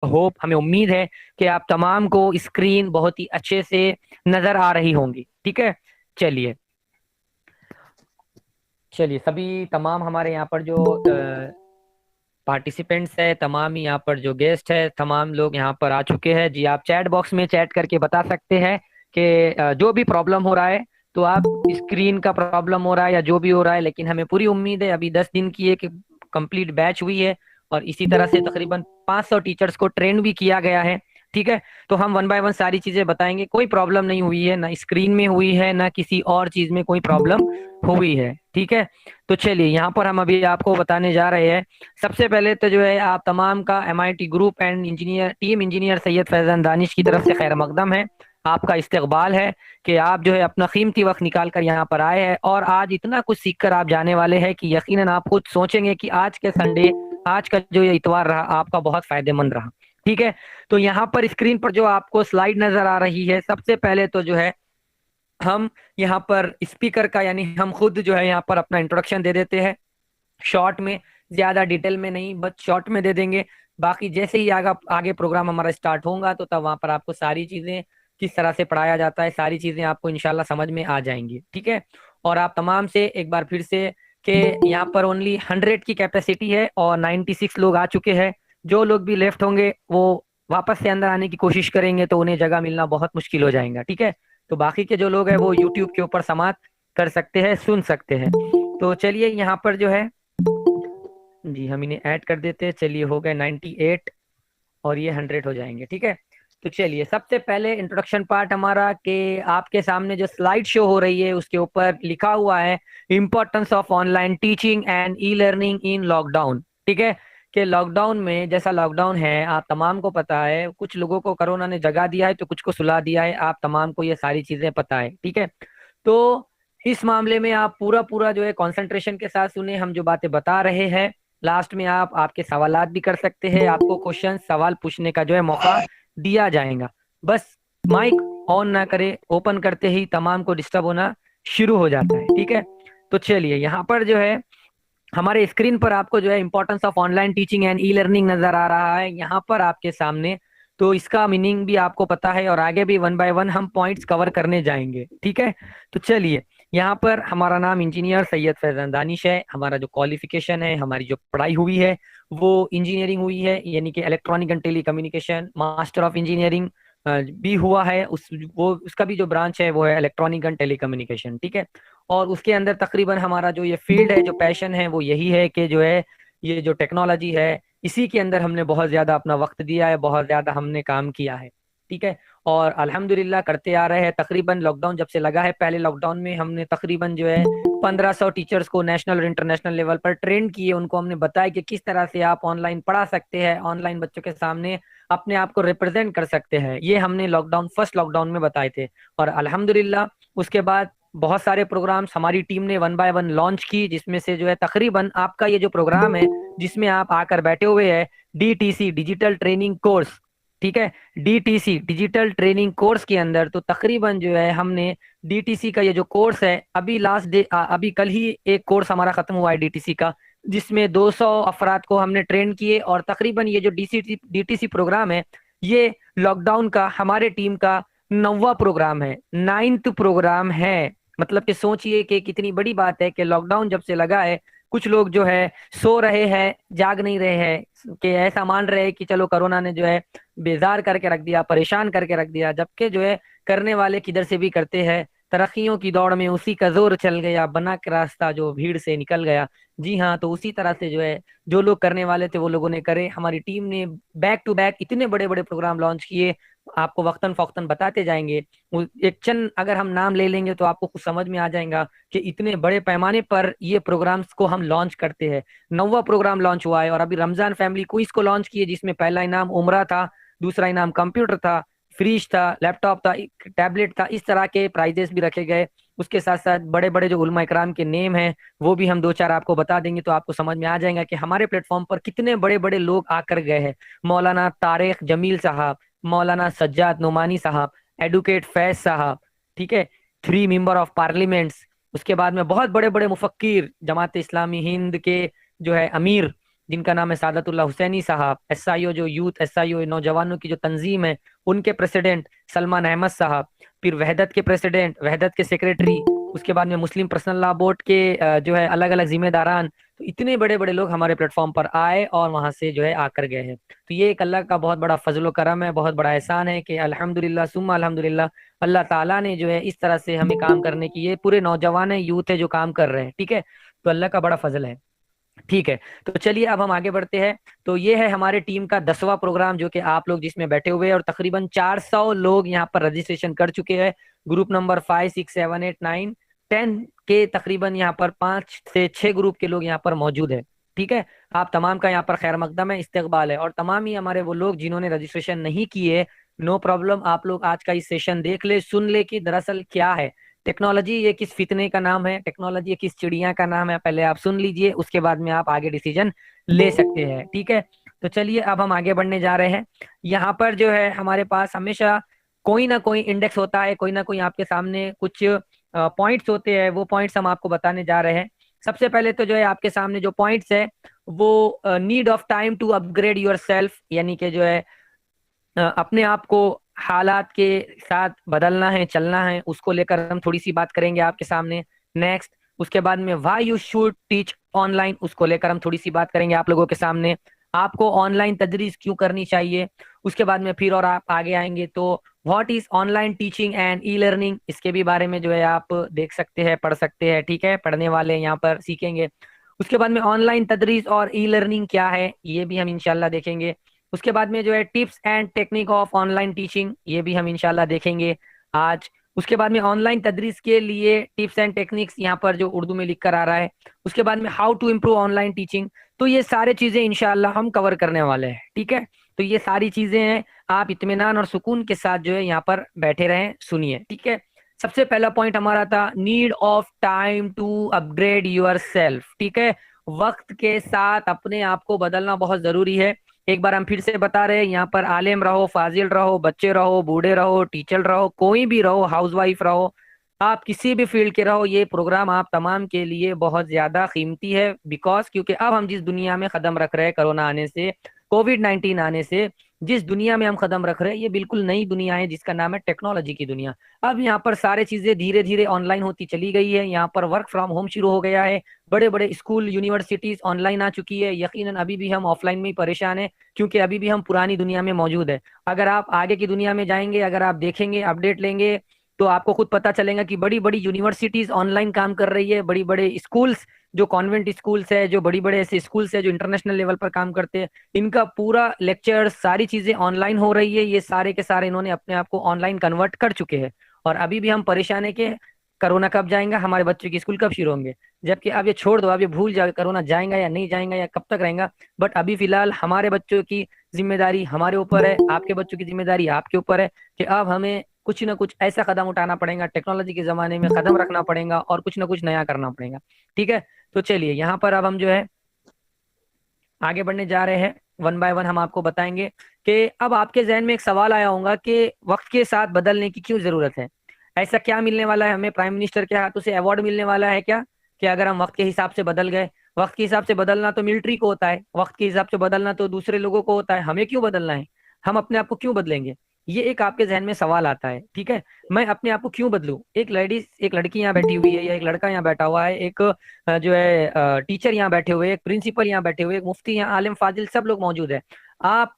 Hope, हमें उम्मीद है कि आप तमाम को स्क्रीन बहुत ही अच्छे से नजर आ रही होंगी। ठीक है, चलिए चलिए सभी तमाम हमारे यहाँ पर जो पार्टिसिपेंट्स है, तमाम ही यहाँ पर जो गेस्ट है, तमाम लोग यहाँ पर आ चुके हैं। जी आप चैट बॉक्स में चैट करके बता सकते हैं कि जो भी प्रॉब्लम हो रहा है, तो आप स्क्रीन का प्रॉब्लम हो रहा है या जो भी हो रहा है, लेकिन हमें पूरी उम्मीद है, अभी 10 दिन की एक कंप्लीट बैच हुई है और इसी तरह से तकरीबन 500 टीचर्स को ट्रेन भी किया गया है। ठीक है, तो हम वन बाय वन सारी चीजें बताएंगे। कोई प्रॉब्लम नहीं हुई है, ना स्क्रीन में हुई है, ना किसी और चीज में कोई प्रॉब्लम हुई है। ठीक है, तो चलिए यहाँ पर हम अभी आपको बताने जा रहे हैं। सबसे पहले तो जो है आप तमाम का MIT group and engineer team engineer Syed Faizan Danish की तरफ से खैर मकदम है। आपका इस्तकबाल है कि आप जो है अपना कीमती वक्त निकाल कर यहाँ पर आए हैं और आज इतना कुछ सीख कर आप जाने वाले हैं कि यकीनन आप खुद सोचेंगे कि आज के संडे, आज का जो ये इतवार रहा, आपका बहुत फायदेमंद रहा। ठीक है, तो यहाँ पर स्क्रीन पर जो आपको स्लाइड नजर आ रही है, सबसे पहले तो जो है हम यहाँ पर स्पीकर का, यानी हम खुद जो है यहाँ पर अपना इंट्रोडक्शन दे देते हैं शॉर्ट में, ज्यादा डिटेल में नहीं, बस शॉर्ट में दे देंगे। बाकी जैसे ही आगे प्रोग्राम हमारा स्टार्ट होगा तो तब वहां पर आपको सारी चीजें, किस तरह से पढ़ाया जाता है, सारी चीजें आपको इंशाल्लाह समझ में आ जाएंगी। ठीक है, और आप तमाम से एक बार फिर से कि यहाँ पर ओनली 100 की कैपेसिटी है और 96 लोग आ चुके हैं। जो लोग भी लेफ्ट होंगे वो वापस से अंदर आने की कोशिश करेंगे तो उन्हें जगह मिलना बहुत मुश्किल हो जाएगा। ठीक है, तो बाकी के जो लोग हैं वो यूट्यूब के ऊपर समाप्त कर सकते हैं, सुन सकते हैं। तो चलिए यहाँ पर जो है, जी हम इन्हें ऐड कर देते हैं। चलिए हो गए 98 और ये 100 हो जाएंगे। ठीक है, तो चलिए सबसे पहले इंट्रोडक्शन पार्ट हमारा कि आपके सामने जो स्लाइड शो हो रही है उसके ऊपर लिखा हुआ है importance of online teaching and e learning in lockdown. ठीक है, कि लॉकडाउन में, जैसा लॉकडाउन है आप तमाम को पता है, कुछ लोगों को कोरोना ने जगा दिया है तो कुछ को सुला दिया है, आप तमाम को ये सारी चीजें पता है। ठीक है, तो इस मामले में आप पूरा पूरा जो है कंसंट्रेशन के साथ सुने हम जो बातें बता रहे हैं। लास्ट में आप आपके सवालात भी कर सकते हैं, आपको क्वेश्चन सवाल पूछने का जो है मौका दिया जाएगा। बस माइक ऑन ना करे, ओपन करते ही तमाम को डिस्टर्ब होना शुरू हो जाता है। ठीक है, तो चलिए यहाँ पर जो है हमारे स्क्रीन पर आपको जो है importance of online teaching and e learning नजर आ रहा है यहाँ पर आपके सामने। तो इसका मीनिंग भी आपको पता है और आगे भी वन बाय वन हम पॉइंट्स कवर करने जाएंगे। ठीक है, तो चलिए यहाँ पर हमारा नाम इंजीनियर सैयद फैजान दानिश है। हमारा जो क्वालिफिकेशन है, हमारी जो पढ़ाई हुई है वो इंजीनियरिंग हुई है, यानी कि electronic and telecommunication, master of engineering भी हुआ है। वो उसका भी जो ब्रांच है वो है इलेक्ट्रॉनिक एंड टेली कम्युनिकेशन। ठीक है, और उसके अंदर तकरीबन हमारा जो ये फील्ड है, जो पैशन है, वो यही है कि जो है ये जो टेक्नोलॉजी है इसी के अंदर हमने बहुत ज्यादा अपना वक्त दिया है, बहुत ज्यादा हमने काम किया है। ठीक है, और अल्हम्दुलिल्लाह करते आ रहे हैं। तकरीबन लॉकडाउन जब से लगा है, पहले लॉकडाउन में हमने तकरीबन जो है 1500 टीचर्स को नेशनल और इंटरनेशनल लेवल पर ट्रेन किए। उनको हमने बताया कि किस तरह से आप ऑनलाइन पढ़ा सकते हैं, ऑनलाइन बच्चों के सामने अपने आप को रिप्रेजेंट कर सकते हैं। ये हमने फर्स्ट लॉकडाउन में बताए थे। और अल्हम्दुलिल्लाह उसके बाद बहुत सारे प्रोग्राम्स हमारी टीम ने वन बाय वन लॉन्च की, जिसमें से जो है तकरीबन आपका ये जो प्रोग्राम है जिसमें आप आकर बैठे हुए हैं, DTC डिजिटल ट्रेनिंग कोर्स। ठीक है, DTC डिजिटल ट्रेनिंग कोर्स के अंदर तो तकरीबन जो है हमने DTC का ये जो कोर्स है, अभी अभी कल ही एक कोर्स हमारा खत्म हुआ है DTC का, जिसमें 200 अफराद को हमने ट्रेन किए। और तकरीबन ये जो DTC प्रोग्राम है, ये लॉकडाउन का हमारे टीम का 9वां प्रोग्राम है, 9th प्रोग्राम है। मतलब कि सोचिए कि कितनी बड़ी बात है कि लॉकडाउन जब से लगा है, कुछ लोग जो है सो रहे हैं, जाग नहीं रहे हैं, कि ऐसा मान रहे हैं कि चलो कोरोना ने जो है बेजार करके रख दिया, परेशान करके रख दिया, जबकि जो है करने वाले किधर से भी करते हैं। तरक्कियों की दौड़ में उसी का जोर चल गया, बना के रास्ता जो भीड़ से निकल गया। जी हाँ, तो उसी तरह से जो है जो लोग करने वाले थे वो लोगों ने करे। हमारी टीम ने बैक टू बैक इतने बड़े बड़े प्रोग्राम लॉन्च किए, आपको वक्तन फौक्तन बताते जाएंगे। एक चंद अगर हम नाम ले लेंगे तो आपको कुछ समझ में आ जाएगा कि इतने बड़े पैमाने पर ये प्रोग्राम्स को हम लॉन्च करते हैं। 9वां प्रोग्राम लॉन्च हुआ है और अभी रमजान फैमिली क्विज को लॉन्च किए, जिसमें पहला इनाम उमरा था, दूसरा इनाम कंप्यूटर था, फ्रिज था, लैपटॉप था, टैबलेट था। इस तरह के प्राइजेस भी रखे गए। उसके साथ साथ बड़े बड़े जो उलमा इकराम के नेम हैं वो भी हम दो चार आपको बता देंगे, तो आपको समझ में आ जाएगा कि हमारे प्लेटफॉर्म पर कितने बड़े बड़े लोग आकर गए हैं। मौलाना तारिक जमील साहब, मौलाना सज्जाद नोमानी साहब, एडवोकेट फैज साहब, ठीक है, 3 मेंबर ऑफ पार्लियामेंट्स। उसके बाद में बहुत बड़े बड़े मुफक्किर, जमात इस्लामी हिंद के जो है अमीर, जिनका नाम है सादतुल्लाह हुसैनी साहब, SIO जो यूथ SIO नौजवानों की जो तंजीम है उनके प्रेसिडेंट सलमान अहमद साहब, फिर वहदत के प्रेसिडेंट, वहदत के सेक्रेटरी, उसके बाद में मुस्लिम पर्सनल लॉ बोर्ड के जो है अलग अलग जिम्मेदारान। तो इतने बड़े बड़े लोग हमारे प्लेटफॉर्म पर आए और वहां से जो है आकर गए हैं। तो ये एक अल्लाह का बहुत बड़ा फजल करम है, बहुत बड़ा एहसान है कि अल्हम्दुलिल्लाह सुम्मा अल्हम्दुलिल्लाह अल्लाह ताला ने जो है इस तरह से हमें काम करने की, ये पूरे नौजवान है, यूथ है जो काम कर रहे हैं, ठीक है। तो अल्लाह का बड़ा फजल है। ठीक है, तो चलिए अब हम आगे बढ़ते हैं। तो ये है हमारे टीम का 10वां प्रोग्राम जो कि आप लोग जिसमें बैठे हुए हैं, और तकरीबन 400 लोग यहाँ पर रजिस्ट्रेशन कर चुके हैं। ग्रुप नंबर 5, 6, 7, 8, 9, 10 के तकरीबन यहाँ पर 5 से 6 ग्रुप के लोग यहाँ पर मौजूद है। ठीक है, आप तमाम का यहाँ पर खैर मकदम है, इस्तकबाल है। और तमाम ही हमारे वो लोग जिन्होंने रजिस्ट्रेशन नहीं किए, नो प्रॉब्लम, आप लोग आज का इस सेशन देख ले, सुन ले कि दरअसल क्या है टेक्नोलॉजी, ये किस फितने का नाम है, टेक्नोलॉजी ये किस चिड़िया का नाम है। पहले आप सुन लीजिए, उसके बाद में आप आगे डिसीजन ले सकते हैं, ठीक है। तो चलिए अब हम आगे बढ़ने जा रहे हैं। यहाँ पर जो है हमारे पास हमेशा कोई ना कोई इंडेक्स होता है, कोई ना कोई आपके सामने कुछ पॉइंट्स होते हैं, वो पॉइंट्स हम आपको बताने जा रहे हैं। सबसे पहले तो जो है आपके सामने जो पॉइंट्स है वो need of time to upgrade yourself, यानी कि जो है अपने आप को हालात के साथ बदलना है, चलना है, उसको लेकर हम थोड़ी सी बात करेंगे आपके सामने। नेक्स्ट, उसके बाद में why you should teach online, उसको लेकर हम थोड़ी सी बात करेंगे आप लोगों के सामने। आपको ऑनलाइन तदरीस क्यों करनी चाहिए। उसके बाद में फिर और आप आगे आएंगे तो what is online teaching and e learning, इसके भी बारे में जो है आप देख सकते हैं, पढ़ सकते हैं, ठीक है, पढ़ने वाले यहाँ पर सीखेंगे। उसके बाद में ऑनलाइन तदरीस और ई लर्निंग क्या है, ये भी हम इंशाल्लाह देखेंगे। उसके बाद में जो है tips and technique of online teaching, ये भी हम इंशाल्लाह देखेंगे आज। उसके बाद में ऑनलाइन तदरीस के लिए टिप्स एंड टेक्निक्स यहाँ पर जो उर्दू में लिख कर आ रहा है। उसके बाद में how to improve online teaching. तो ये सारे चीजें इंशाल्लाह हम कवर करने वाले हैं, ठीक है। तो ये सारी चीजें हैं, आप इत्मीनान और सुकून के साथ जो है यहाँ पर बैठे रहें, सुनिए, ठीक है। सबसे पहला पॉइंट हमारा था need of time to upgrade yourself, ठीक है। वक्त के साथ अपने आप को बदलना बहुत जरूरी है। एक बार हम फिर से बता रहे हैं, यहाँ पर आलिम रहो, फाजिल रहो, बच्चे रहो, बूढ़े रहो, टीचर रहो, कोई भी रहो, हाउसवाइफ रहो, आप किसी भी फील्ड के रहो, ये प्रोग्राम आप तमाम के लिए बहुत ज्यादा कीमती है। बिकॉज क्योंकि अब हम जिस दुनिया में कदम रख रहे हैं, कोरोना आने से, कोविड-19 आने से, जिस दुनिया में हम कदम रख रहे हैं, ये बिल्कुल नई दुनिया है जिसका नाम है टेक्नोलॉजी की दुनिया। अब यहाँ पर सारी चीजें धीरे धीरे ऑनलाइन होती चली गई है। यहाँ पर वर्क फ्रॉम होम शुरू हो गया है, बड़े बड़े स्कूल यूनिवर्सिटीज ऑनलाइन आ चुकी है। यकीनन अभी भी हम ऑफलाइन में ही परेशान है, क्योंकि अभी भी हम पुरानी दुनिया में मौजूद है। अगर आप आगे की दुनिया में जाएंगे, अगर आप देखेंगे, अपडेट लेंगे, तो आपको खुद पता चलेगा कि बड़ी बड़ी यूनिवर्सिटीज ऑनलाइन काम कर रही है, बड़ी बड़े स्कूल्स जो कॉन्वेंट स्कूल्स है, जो बड़ी बड़े ऐसे स्कूल्स है जो इंटरनेशनल लेवल पर काम करते हैं, इनका पूरा लेक्चर सारी चीजें ऑनलाइन हो रही है। ये सारे के सारे इन्होंने अपने आप को ऑनलाइन कन्वर्ट कर चुके हैं। और अभी भी हम परेशान है कि कोरोना कब जाएगा, हमारे बच्चों की स्कूल कब शुरू होंगे। जबकि अब ये छोड़ दो, अब ये भूल जाओ कोरोना जाएगा या नहीं जाएगा या कब तक रहेगा। बट अभी फिलहाल हमारे बच्चों की जिम्मेदारी हमारे ऊपर है, आपके बच्चों की जिम्मेदारी आपके ऊपर है, कि अब हमें कुछ ना कुछ ऐसा कदम उठाना पड़ेगा, टेक्नोलॉजी के जमाने में कदम रखना पड़ेगा और कुछ ना कुछ नया करना पड़ेगा, ठीक है। तो चलिए यहाँ पर अब हम जो है आगे बढ़ने जा रहे हैं, वन बाय वन हम आपको बताएंगे कि अब आपके जहन में एक सवाल आया होगा कि वक्त के साथ बदलने की क्यों जरूरत है। ऐसा क्या मिलने वाला है हमें, प्राइम मिनिस्टर के हाथों से अवार्ड मिलने वाला है क्या, कि अगर हम वक्त के हिसाब से बदल गए। वक्त के हिसाब से बदलना तो मिलिट्री को होता है, वक्त के हिसाब से बदलना तो दूसरे लोगों को होता है, हमें क्यों बदलना है, हम अपने आप को क्यों बदलेंगे। ये एक आपके जहन में सवाल आता है, ठीक है। मैं अपने आप को क्यों बदलूं, एक लेडीज, एक लड़की यहाँ बैठी हुई है, या एक लड़का यहाँ बैठा हुआ है, एक जो है टीचर यहाँ बैठे हुए, एक प्रिंसिपल यहाँ बैठे हुए, एक मुफ्ती यहाँ, आलिम फाजिल सब लोग मौजूद है। आप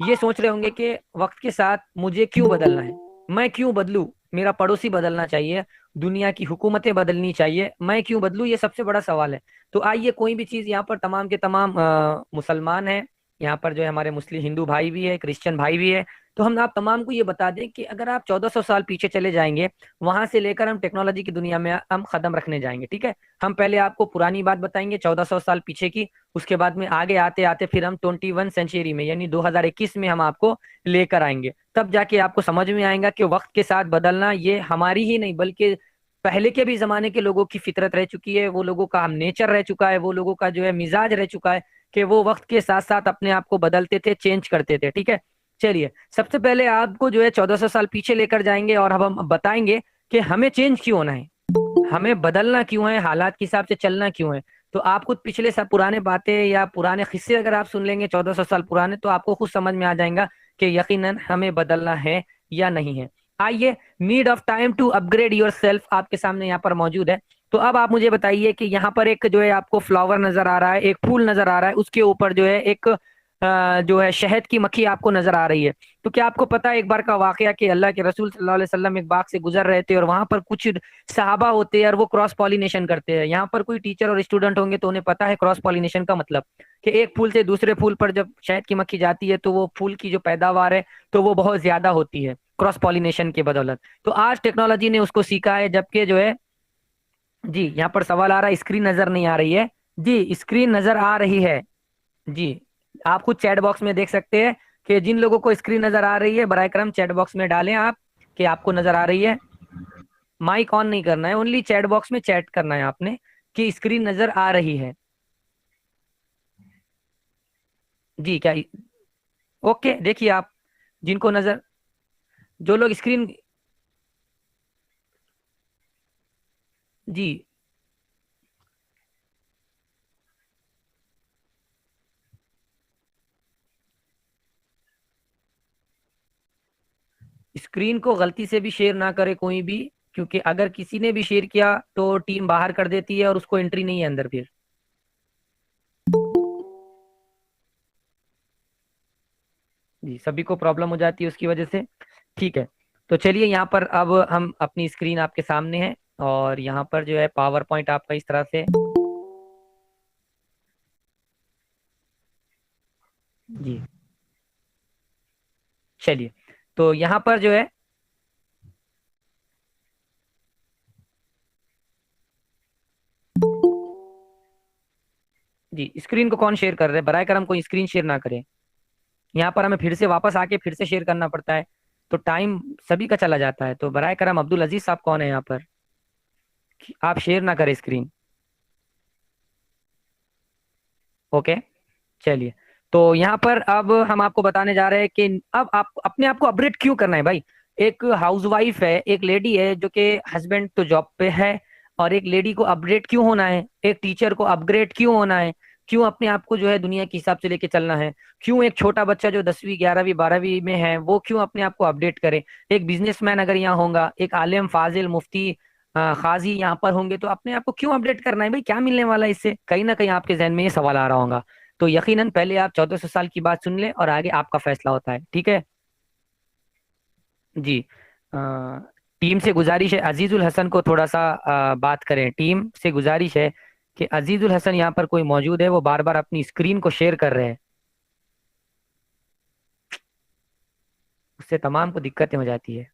ये सोच रहे होंगे कि वक्त के साथ मुझे क्यों बदलना है, मैं क्यों बदलूं, मेरा पड़ोसी बदलना चाहिए, दुनिया की हुकूमतें बदलनी चाहिए, मैं क्यों बदलूं, ये सबसे बड़ा सवाल है। तो आइए, कोई भी चीज यहाँ पर तमाम के तमाम मुसलमान है, यहाँ पर जो है हमारे मुस्लिम हिंदू भाई भी है, क्रिश्चियन भाई भी है। तो हम आप तमाम को ये बता दें कि अगर आप 1400 साल पीछे चले जाएंगे, वहां से लेकर हम टेक्नोलॉजी की दुनिया में हम कदम रखने जाएंगे, ठीक है। हम पहले आपको पुरानी बात बताएंगे 1400 साल पीछे की, उसके बाद में आगे आते आते फिर हम 21 सेंचुरी में यानी 2021 में हम आपको लेकर आएंगे। तब जाके आपको समझ में आएगा कि वक्त के साथ बदलना ये हमारी ही नहीं बल्कि पहले के भी जमाने के लोगों की फितरत रह चुकी है, वो लोगों का हम नेचर रह चुका है, वो लोगों का जो है मिजाज रह चुका है, कि वो वक्त के साथ साथ अपने आप को बदलते थे, चेंज करते थे, ठीक है। चलिए, सबसे पहले आपको जो है 1400 साल पीछे लेकर जाएंगे और अब हम बताएंगे कि हमें चेंज क्यों होना है, हमें बदलना क्यों है, हालात के हिसाब से चलना क्यों है। तो आप खुद पिछले सब पुराने बातें या पुराने किस्से अगर आप सुन लेंगे 1400 साल पुराने, तो आपको खुद समझ में आ जाएगा कि यकीनन हमें बदलना है या नहीं है। आइए, need of time to upgrade yourself आपके सामने यहाँ पर मौजूद है। तो अब आप मुझे बताइए कि यहाँ पर एक जो है आपको फ्लावर नजर आ रहा है, एक फूल नजर आ रहा है, उसके ऊपर जो है एक जो है शहद की मक्खी आपको नजर आ रही है। तो क्या आपको पता है एक बार का वाकया कि अल्लाह के रसूल सल्लल्लाहु अलैहि वसल्लम एक बाग से गुजर रहे थे और वहां पर कुछ सहाबा होते हैं और वो क्रॉस पॉलिनेशन करते हैं। यहाँ पर कोई टीचर और स्टूडेंट होंगे तो उन्हें पता है क्रॉस पॉलिनेशन का मतलब, कि एक फूल से दूसरे फूल पर जब शहद की मक्खी जाती है तो वो फूल की जो पैदावार है तो वो बहुत ज्यादा होती है क्रॉस पॉलिनेशन की बदौलत। तो आज टेक्नोलॉजी ने उसको सीखा है, जबकि जो है, जी यहाँ पर सवाल आ रहा है स्क्रीन नजर नहीं आ रही है। जी स्क्रीन नजर आ रही है। जी आप खुद चैट बॉक्स में देख सकते हैं कि जिन लोगों को स्क्रीन नजर आ रही है बराए करम चैट बॉक्स में डालें आप कि आपको नजर आ रही है। माइक ऑन नहीं करना है, ओनली चैट बॉक्स में चैट करना है आपने कि स्क्रीन नजर आ रही है। जी क्या? ओके, देखिए आप जिनको नजर, जो लोग स्क्रीन, जी स्क्रीन को गलती से भी शेयर ना करे कोई भी, क्योंकि अगर किसी ने भी शेयर किया तो टीम बाहर कर देती है और उसको एंट्री नहीं है अंदर फिर। जी सभी को प्रॉब्लम हो जाती है उसकी वजह से। ठीक है, तो चलिए यहाँ पर अब हम अपनी स्क्रीन आपके सामने है और यहाँ पर जो है पावर पॉइंट आपका इस तरह से। जी चलिए, तो यहाँ पर जो है, जी स्क्रीन को कौन शेयर कर रहे हैं? बराए करम कोई स्क्रीन शेयर ना करे। यहाँ पर हमें फिर से वापस आके फिर से शेयर करना पड़ता है, तो टाइम सभी का चला जाता है। तो बराए करम अब्दुल अजीज साहब कौन है यहाँ पर, आप शेयर ना करें स्क्रीन। ओके चलिए, तो यहाँ पर अब हम आपको बताने जा रहे हैं कि अब आप अपने आप को अपग्रेड क्यों करना है भाई। एक हाउसवाइफ है, एक लेडी है जो कि हस्बैंड तो जॉब पे है, और एक लेडी को अपग्रेड क्यों होना है, एक टीचर को अपग्रेड क्यों होना है, क्यों अपने आप को जो है दुनिया के हिसाब से लेके चलना है, क्यों एक छोटा बच्चा जो 10वीं 11वीं 12वीं में है वो क्यों अपने आप को अपडेट करे, एक बिजनेसमैन अगर यहाँ होगा, एक आलिम फाजिल मुफ्ती काजी यहाँ पर होंगे, तो अपने आप को क्यों अपडेट करना है भाई, क्या मिलने वाला है इससे? कहीं ना कहीं आपके जहन में ये सवाल आ रहा होगा। तो यकीनन पहले आप 1400 साल की बात सुन ले और आगे आपका फैसला होता है, ठीक है। जी अ, टीम से गुजारिश है अजीजुल हसन को थोड़ा सा बात करें। टीम से गुजारिश है कि अजीजुल हसन यहाँ पर कोई मौजूद है, वो बार बार अपनी स्क्रीन को शेयर कर रहे हैं, उससे तमाम को दिक्कतें हो जाती है।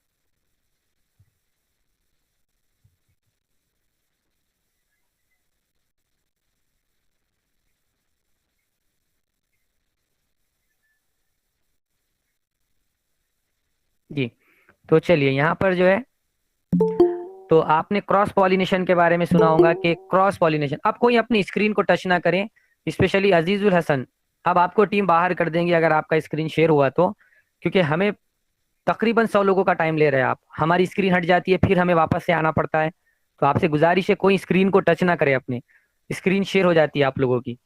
जी तो चलिए यहाँ पर जो है, तो आपने क्रॉस पॉलिनेशन के बारे में सुना होगा कि क्रॉस पॉलिनेशन, अब कोई अपनी स्क्रीन को टच ना करें, स्पेशली अजीजुल हसन। अब आपको टीम बाहर कर देंगे अगर आपका स्क्रीन शेयर हुआ तो, क्योंकि हमें तकरीबन 100 लोगों का टाइम ले रहे हैं आप, हमारी स्क्रीन हट जाती है फिर हमें वापस से आना पड़ता है। तो आपसे गुजारिश है कोई स्क्रीन को टच ना करे अपने, स्क्रीन शेयर हो जाती है आप लोगों की,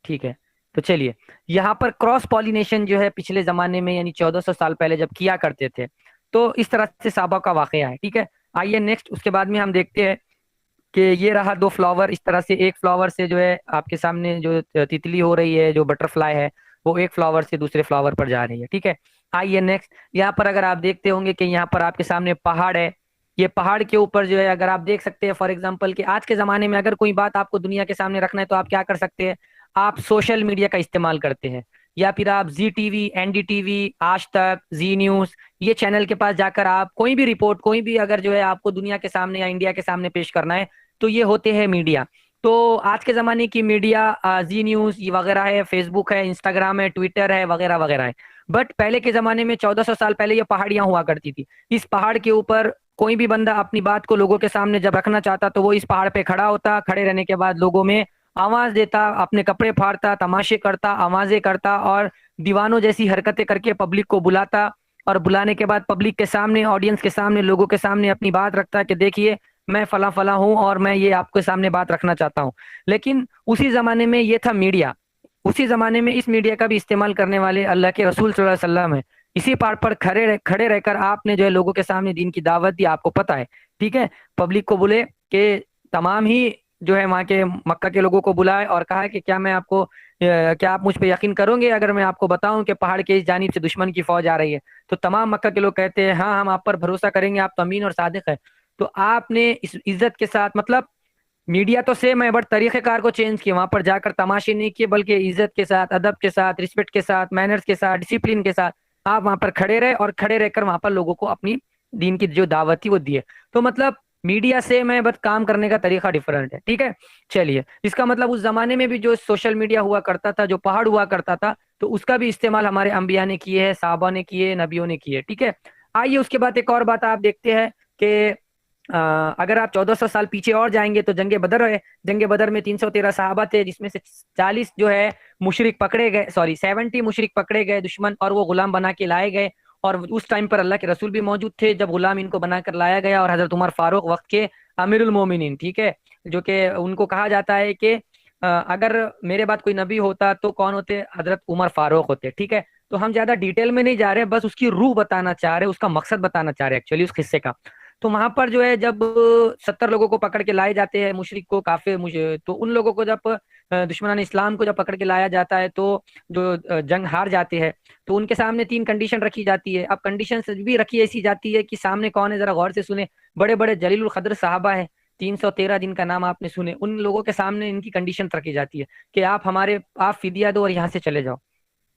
ठीक है। तो चलिए, यहाँ पर क्रॉस पॉलिनेशन जो है पिछले जमाने में यानी 1400 साल पहले जब किया करते थे, तो इस तरह से साबा का वाकया है, ठीक है। आइए नेक्स्ट, उसके बाद में हम देखते हैं कि ये रहा दो फ्लावर, इस तरह से एक फ्लावर से जो है आपके सामने जो तितली हो रही है, जो बटरफ्लाई है, वो एक फ्लावर से दूसरे फ्लावर पर जा रही है, ठीक है। आइए नेक्स्ट, यहाँ पर अगर आप देखते होंगे कि यहाँ पर आपके सामने पहाड़ है, ये पहाड़ के ऊपर जो है अगर आप देख सकते हैं फॉर एग्जाम्पल कि आज के जमाने में अगर कोई बात आपको दुनिया के सामने रखना है तो आप क्या कर सकते हैं, आप सोशल मीडिया का इस्तेमाल करते हैं, या फिर आप जी टीवी, एनडीटीवी, आज तक, जी न्यूज, ये चैनल के पास जाकर आप कोई भी रिपोर्ट, कोई भी अगर जो है आपको दुनिया के सामने या इंडिया के सामने पेश करना है, तो ये होते हैं मीडिया। तो आज के जमाने की मीडिया जी न्यूज ये वगैरह है, फेसबुक है, इंस्टाग्राम है, ट्विटर है, वगैरह वगैरह है। बट पहले के जमाने में 1400 साल पहले ये पहाड़ियां हुआ करती थी, इस पहाड़ के ऊपर कोई भी बंदा अपनी बात को लोगों के सामने जब रखना चाहता तो वो इस पहाड़ पे खड़ा होता, खड़े रहने के बाद लोगों में आवाज देता, अपने कपड़े फाड़ता, तमाशे करता, आवाजें करता और दीवानों जैसी हरकतें करके पब्लिक को बुलाता, और बुलाने के बाद पब्लिक के सामने, ऑडियंस के सामने, लोगों के सामने अपनी बात रखता कि देखिए मैं फला फला हूँ और मैं ये आपके सामने बात रखना चाहता हूँ। लेकिन उसी जमाने में ये था मीडिया, उसी जमाने में इस मीडिया का भी इस्तेमाल करने वाले अल्लाह के रसूल सल्लल्लाहु अलैहि वसल्लम है। इसी पार पर खड़े रहकर आपने जो है लोगों के सामने दीन की दावत दी, आपको पता है, ठीक है। पब्लिक को बोले कि तमाम ही जो है वहाँ के मक्का के लोगों को बुलाए और कहा कि क्या मैं आपको क्या आप मुझ पे यकीन करोगे अगर मैं आपको बताऊं कि पहाड़ के इस जानिब से दुश्मन की फौज आ रही है। तो तमाम मक्का के लोग कहते हैं हाँ हम आप पर भरोसा करेंगे, आप तो अमीन और सादिक है। तो आपने इस इज्जत के साथ, मतलब मीडिया तो सेम है बट तरीकेकार को चेंज किया, वहां पर जाकर तमाशे नहीं किए बल्कि इज्जत के साथ, अदब के साथ, रिस्पेक्ट के साथ, मैनर्स के साथ, डिसिप्लिन के साथ आप वहां पर खड़े रहे और खड़े रहकर वहां पर लोगों को अपनी दीन की जो दावत थी वो दिए। तो मतलब मीडिया सेम है बट काम करने का तरीका डिफरेंट है, ठीक है। चलिए, इसका मतलब उस जमाने में भी जो सोशल मीडिया हुआ करता था, जो पहाड़ हुआ करता था, तो उसका भी इस्तेमाल हमारे अंबिया ने किए हैं, साहबा ने किए, नबियों ने किए, ठीक है। आइए उसके बाद एक और बात आप देखते हैं कि अगर आप 1400 साल पीछे और जाएंगे तो जंगे बदर है। जंगे बदर में 313 सहाबा थे, जिसमें से 40 जो है मुशरिक पकड़े गए, सॉरी 70 मुशरिक पकड़े गए दुश्मन, और वो गुलाम बना के लाए गए। और उस टाइम पर अल्लाह के रसूल भी मौजूद थे जब गुलाम इनको बनाकर लाया गया, और हजरत उमर फारूक वक्त के अमीरुल मोमिनीन, ठीक है, जो कि उनको कहा जाता है कि अगर मेरे बाद कोई नबी होता तो कौन होते, हजरत उमर फारूक होते, ठीक है। तो हम ज्यादा डिटेल में नहीं जा रहे, बस उसकी रूह बताना चाह रहे, उसका मकसद बताना चाह रहे एक्चुअली उस किस्से का। तो वहां पर जो है जब 70 लोगों को पकड़ के लाए जाते हैं, मुशरिक को, काफिर मुझे, तो उन लोगों को जब दुश्मनान इस्लाम को जब पकड़ के लाया जाता है तो जो जंग हार जाते हैं तो उनके सामने 3 कंडीशन रखी जाती है। अब कंडीशन भी रखी ऐसी जाती है कि सामने कौन है, जरा गौर से सुने। बड़े बड़े जलीलुल कद्र साहबा है, 313 जिनका नाम आपने सुने, उन लोगों के सामने इनकी कंडीशन रखी जाती है कि आप फिदिया दो और यहाँ से चले जाओ,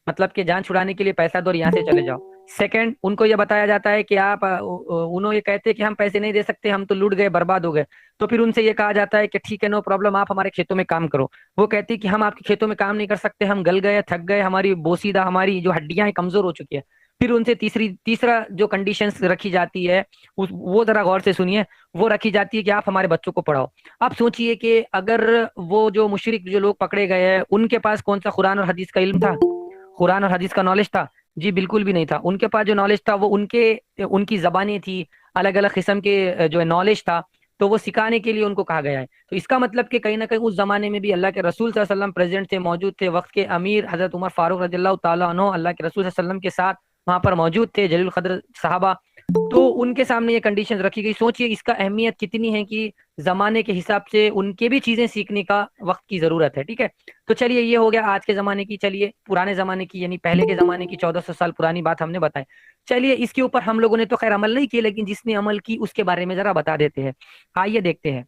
मतलब कि जान छुड़ाने के लिए पैसा दो और यहाँ से चले जाओ। सेकंड, उनको ये बताया जाता है कि आप उन्होंने ये कहते हैं कि हम पैसे नहीं दे सकते, हम तो लूट गए, बर्बाद हो गए। तो फिर उनसे ये कहा जाता है कि ठीक है, नो प्रॉब्लम, आप हमारे खेतों में काम करो। वो कहती है कि हम आपके खेतों में काम नहीं कर सकते, हम गल गए, थक गए, हमारी बोसीदा, हमारी जो हड्डियां हैं कमजोर हो चुकी है। फिर उनसे तीसरा जो कंडीशंस रखी जाती है, उस वो जरा गौर से सुनिए। वो रखी जाती है कि आप हमारे बच्चों को पढ़ाओ। आप सोचिए कि अगर वो जो मुशरिक जो लोग पकड़े गए हैं उनके पास कौन सा कुरान और हदीस का इल्म था, कुरान और हदीस का नॉलेज था? जी बिल्कुल भी नहीं था। उनके पास जो नॉलेज था वो उनकी जबानें थी, अलग अलग किस्म के जो है नॉलेज था, तो वो सिखाने के लिए उनको कहा गया है। तो इसका मतलब कि कहीं ना कहीं उस जमाने में भी अल्लाह के रसूल सल्लल्लाहु अलैहि वसल्लम प्रेजेंट थे, मौजूद थे। वक्त के अमीर हजरत उमर फारूक रज़ियल्लाहु ताला अन्हु अल्लाह के रसूल सल्लल्लाहु अलैहि वसल्लम के साथ वहां पर मौजूद थे, जलील कद्र साहबा। तो उनके सामने ये कंडीशन रखी गई। सोचिए इसका अहमियत कितनी है कि जमाने के हिसाब से उनके भी चीजें सीखने का वक्त की जरूरत है, ठीक है। तो चलिए, ये हो गया आज के जमाने की। चलिए पुराने जमाने की, यानी पहले के जमाने की 1400 साल पुरानी बात हमने बताई। चलिए इसके ऊपर हम लोगों ने तो खैर अमल नहीं किया, लेकिन जिसने अमल की उसके बारे में जरा बता देते हैं। आइए देखते हैं।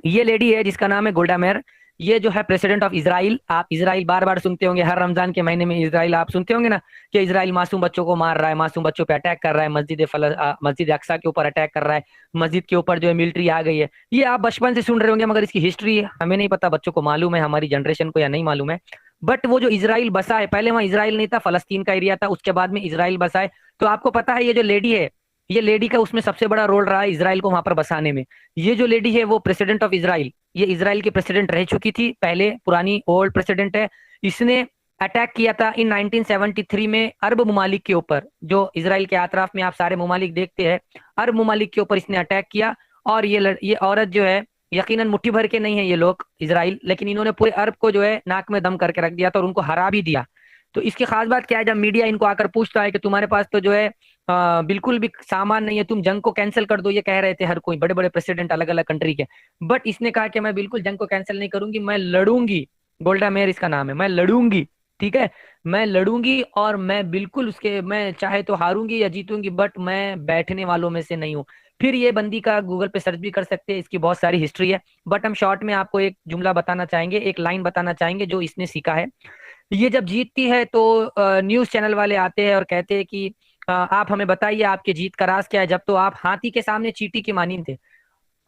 ये लेडी है जिसका नाम है गोल्डा मेयर। ये जो है प्रेसिडेंट ऑफ इजराइल। आप इजराइल बार बार सुनते होंगे, हर रमजान के महीने में इजराइल आप सुनते होंगे ना, कि इजराइल मासूम बच्चों को मार रहा है, मासूम बच्चों पे अटैक कर रहा है, मस्जिद अक्सा के ऊपर अटैक कर रहा है, मस्जिद के ऊपर जो है मिलिट्री आ गई है। ये आप बचपन से सुन रहे होंगे, मगर इसकी हिस्ट्री हमें नहीं पता, बच्चों को मालूम है, हमारी जनरेशन को या नहीं मालूम है। बट वो जो इसराइल बसा है, पहले वहां इसराइल नहीं था, फलस्तीन का एरिया था, उसके बाद में इसराइल बसा है। तो आपको पता है ये जो लेडी है, ये लेडी का उसमें सबसे बड़ा रोल रहा है इसराइल को वहां पर बसाने में। ये जो लेडी है वो प्रेसिडेंट ऑफ इसराइल, ये इसराइल की प्रेसिडेंट रह चुकी थी पहले, पुरानी ओल्ड प्रेसिडेंट है। इसने अटैक किया था इन 1973 में अरब ममालिक के ऊपर, जो इसराइल के आतराफ में आप सारे ममालिक देखते हैं, अरब ममालिक के ऊपर इसने अटैक किया। और ये औरत जो है, यकीनन मुट्ठी भर के नहीं है ये लोग इसराइल, लेकिन इन्होंने पूरे अरब को जो है नाक में दम करके रख दिया था और उनको हरा भी दिया। तो इसकी खास बात क्या है, जब मीडिया इनको आकर पूछता है कि तुम्हारे पास तो जो है बिल्कुल भी सामान नहीं है, तुम जंग को कैंसिल कर दो, ये कह रहे थे हर कोई, बड़े बड़े प्रेसिडेंट अलग अलग कंट्री के। बट इसने कहा कि मैं बिल्कुल जंग को कैंसिल नहीं करूंगी, मैं लड़ूंगी। गोल्डा मेयर इसका नाम है, मैं लड़ूंगी, ठीक है। मैं लड़ूंगी और मैं बिल्कुल उसके, मैं चाहे तो हारूंगी या जीतूंगी, बट मैं बैठने वालों में से नहीं हूँ। फिर ये बंदी का गूगल पे सर्च भी कर सकते हैं, इसकी बहुत सारी हिस्ट्री है। बट हम शॉर्ट में आपको एक जुमला बताना चाहेंगे, एक लाइन बताना चाहेंगे जो इसने सीखा है। ये जब जीतती है तो न्यूज चैनल वाले आते हैं और कहते हैं कि आप हमें बताइए आपके जीत का राज क्या है, जब तो आप हाथी के सामने चींटी की मानी थे।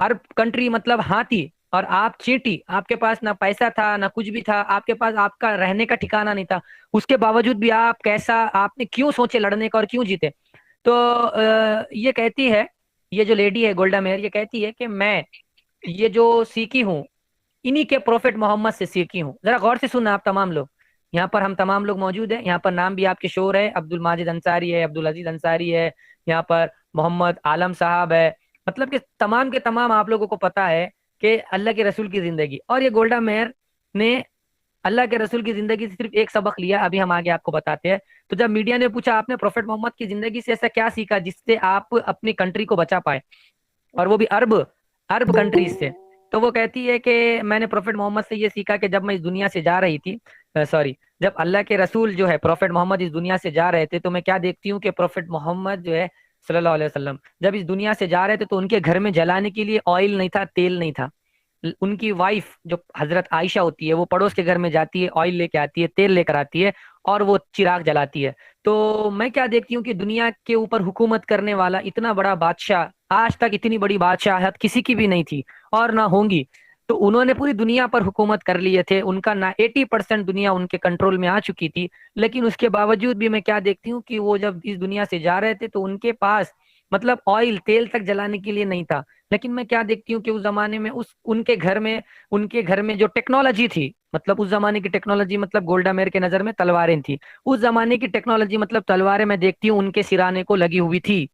अरब कंट्री मतलब हाथी और आप चींटी, आपके पास ना पैसा था ना कुछ भी था, आपके पास आपका रहने का ठिकाना नहीं था। उसके बावजूद भी आप कैसा, आपने क्यों सोचे लड़ने का और क्यों जीते? तो ये कहती है, ये जो लेडी है गोल्डा मेयर, ये कहती है कि मैं ये जो सीखी हूँ इन्हीं के प्रोफेट मोहम्मद से सीखी हूँ। जरा गौर से सुनना आप तमाम लोग, यहाँ पर हम तमाम लोग मौजूद हैं, यहाँ पर नाम भी आपके शोर है, अब्दुल माजिद अंसारी है, अब्दुल अजीज अंसारी है, यहाँ पर मोहम्मद आलम साहब है, मतलब कि तमाम के तमाम आप लोगों को पता है कि अल्लाह के रसूल की जिंदगी, और ये गोल्डा मेयर ने अल्लाह के रसूल की जिंदगी से सिर्फ एक सबक लिया, अभी हम आगे आपको बताते हैं। तो जब मीडिया ने पूछा आपने प्रोफेट मोहम्मद की जिंदगी से ऐसा क्या सीखा जिससे आप अपनी कंट्री को बचा पाए, और वो भी अरब अरब कंट्रीज से, तो वो कहती है कि मैंने प्रोफेट मोहम्मद से ये सीखा कि जब मैं इस दुनिया से जा रही थी, सॉरी, जब अल्लाह के रसूल जो है प्रोफेट मोहम्मद इस दुनिया से जा रहे थे, तो मैं क्या देखती हूँ कि प्रोफेट मोहम्मद जो है सल्लल्लाहु अलैहि वसल्लम जब इस दुनिया से जा रहे थे, तो उनके घर में जलाने के लिए ऑयल नहीं था, तेल नहीं था। उनकी वाइफ जो हजरत आयशा होती है वो पड़ोस के घर में जाती है, ऑयल लेके आती है, तेल लेकर आती है, और वो चिराग जलाती है। तो मैं क्या देखती हूँ कि दुनिया के ऊपर हुकूमत करने वाला इतना बड़ा बादशाह, आज तक इतनी बड़ी बादशाहत किसी की भी नहीं थी और ना होंगी। तो उन्होंने पूरी दुनिया पर हुकूमत कर लिए थे, उनका ना 80% दुनिया उनके कंट्रोल में आ चुकी थी। लेकिन उसके बावजूद भी मैं क्या देखती हूँ कि वो जब इस दुनिया से जा रहे थे तो उनके पास मतलब ऑयल तेल तक जलाने के लिए नहीं था। लेकिन मैं क्या देखती हूँ कि उस जमाने में उस उनके घर में जो टेक्नोलॉजी थी, मतलब उस जमाने की टेक्नोलॉजी, मतलब गोल्डा मेयर के नजर में तलवारें थी, उस जमाने की टेक्नोलॉजी मतलब तलवारें मैं देखती हूँ उनके सिराने को लगी हुई थी,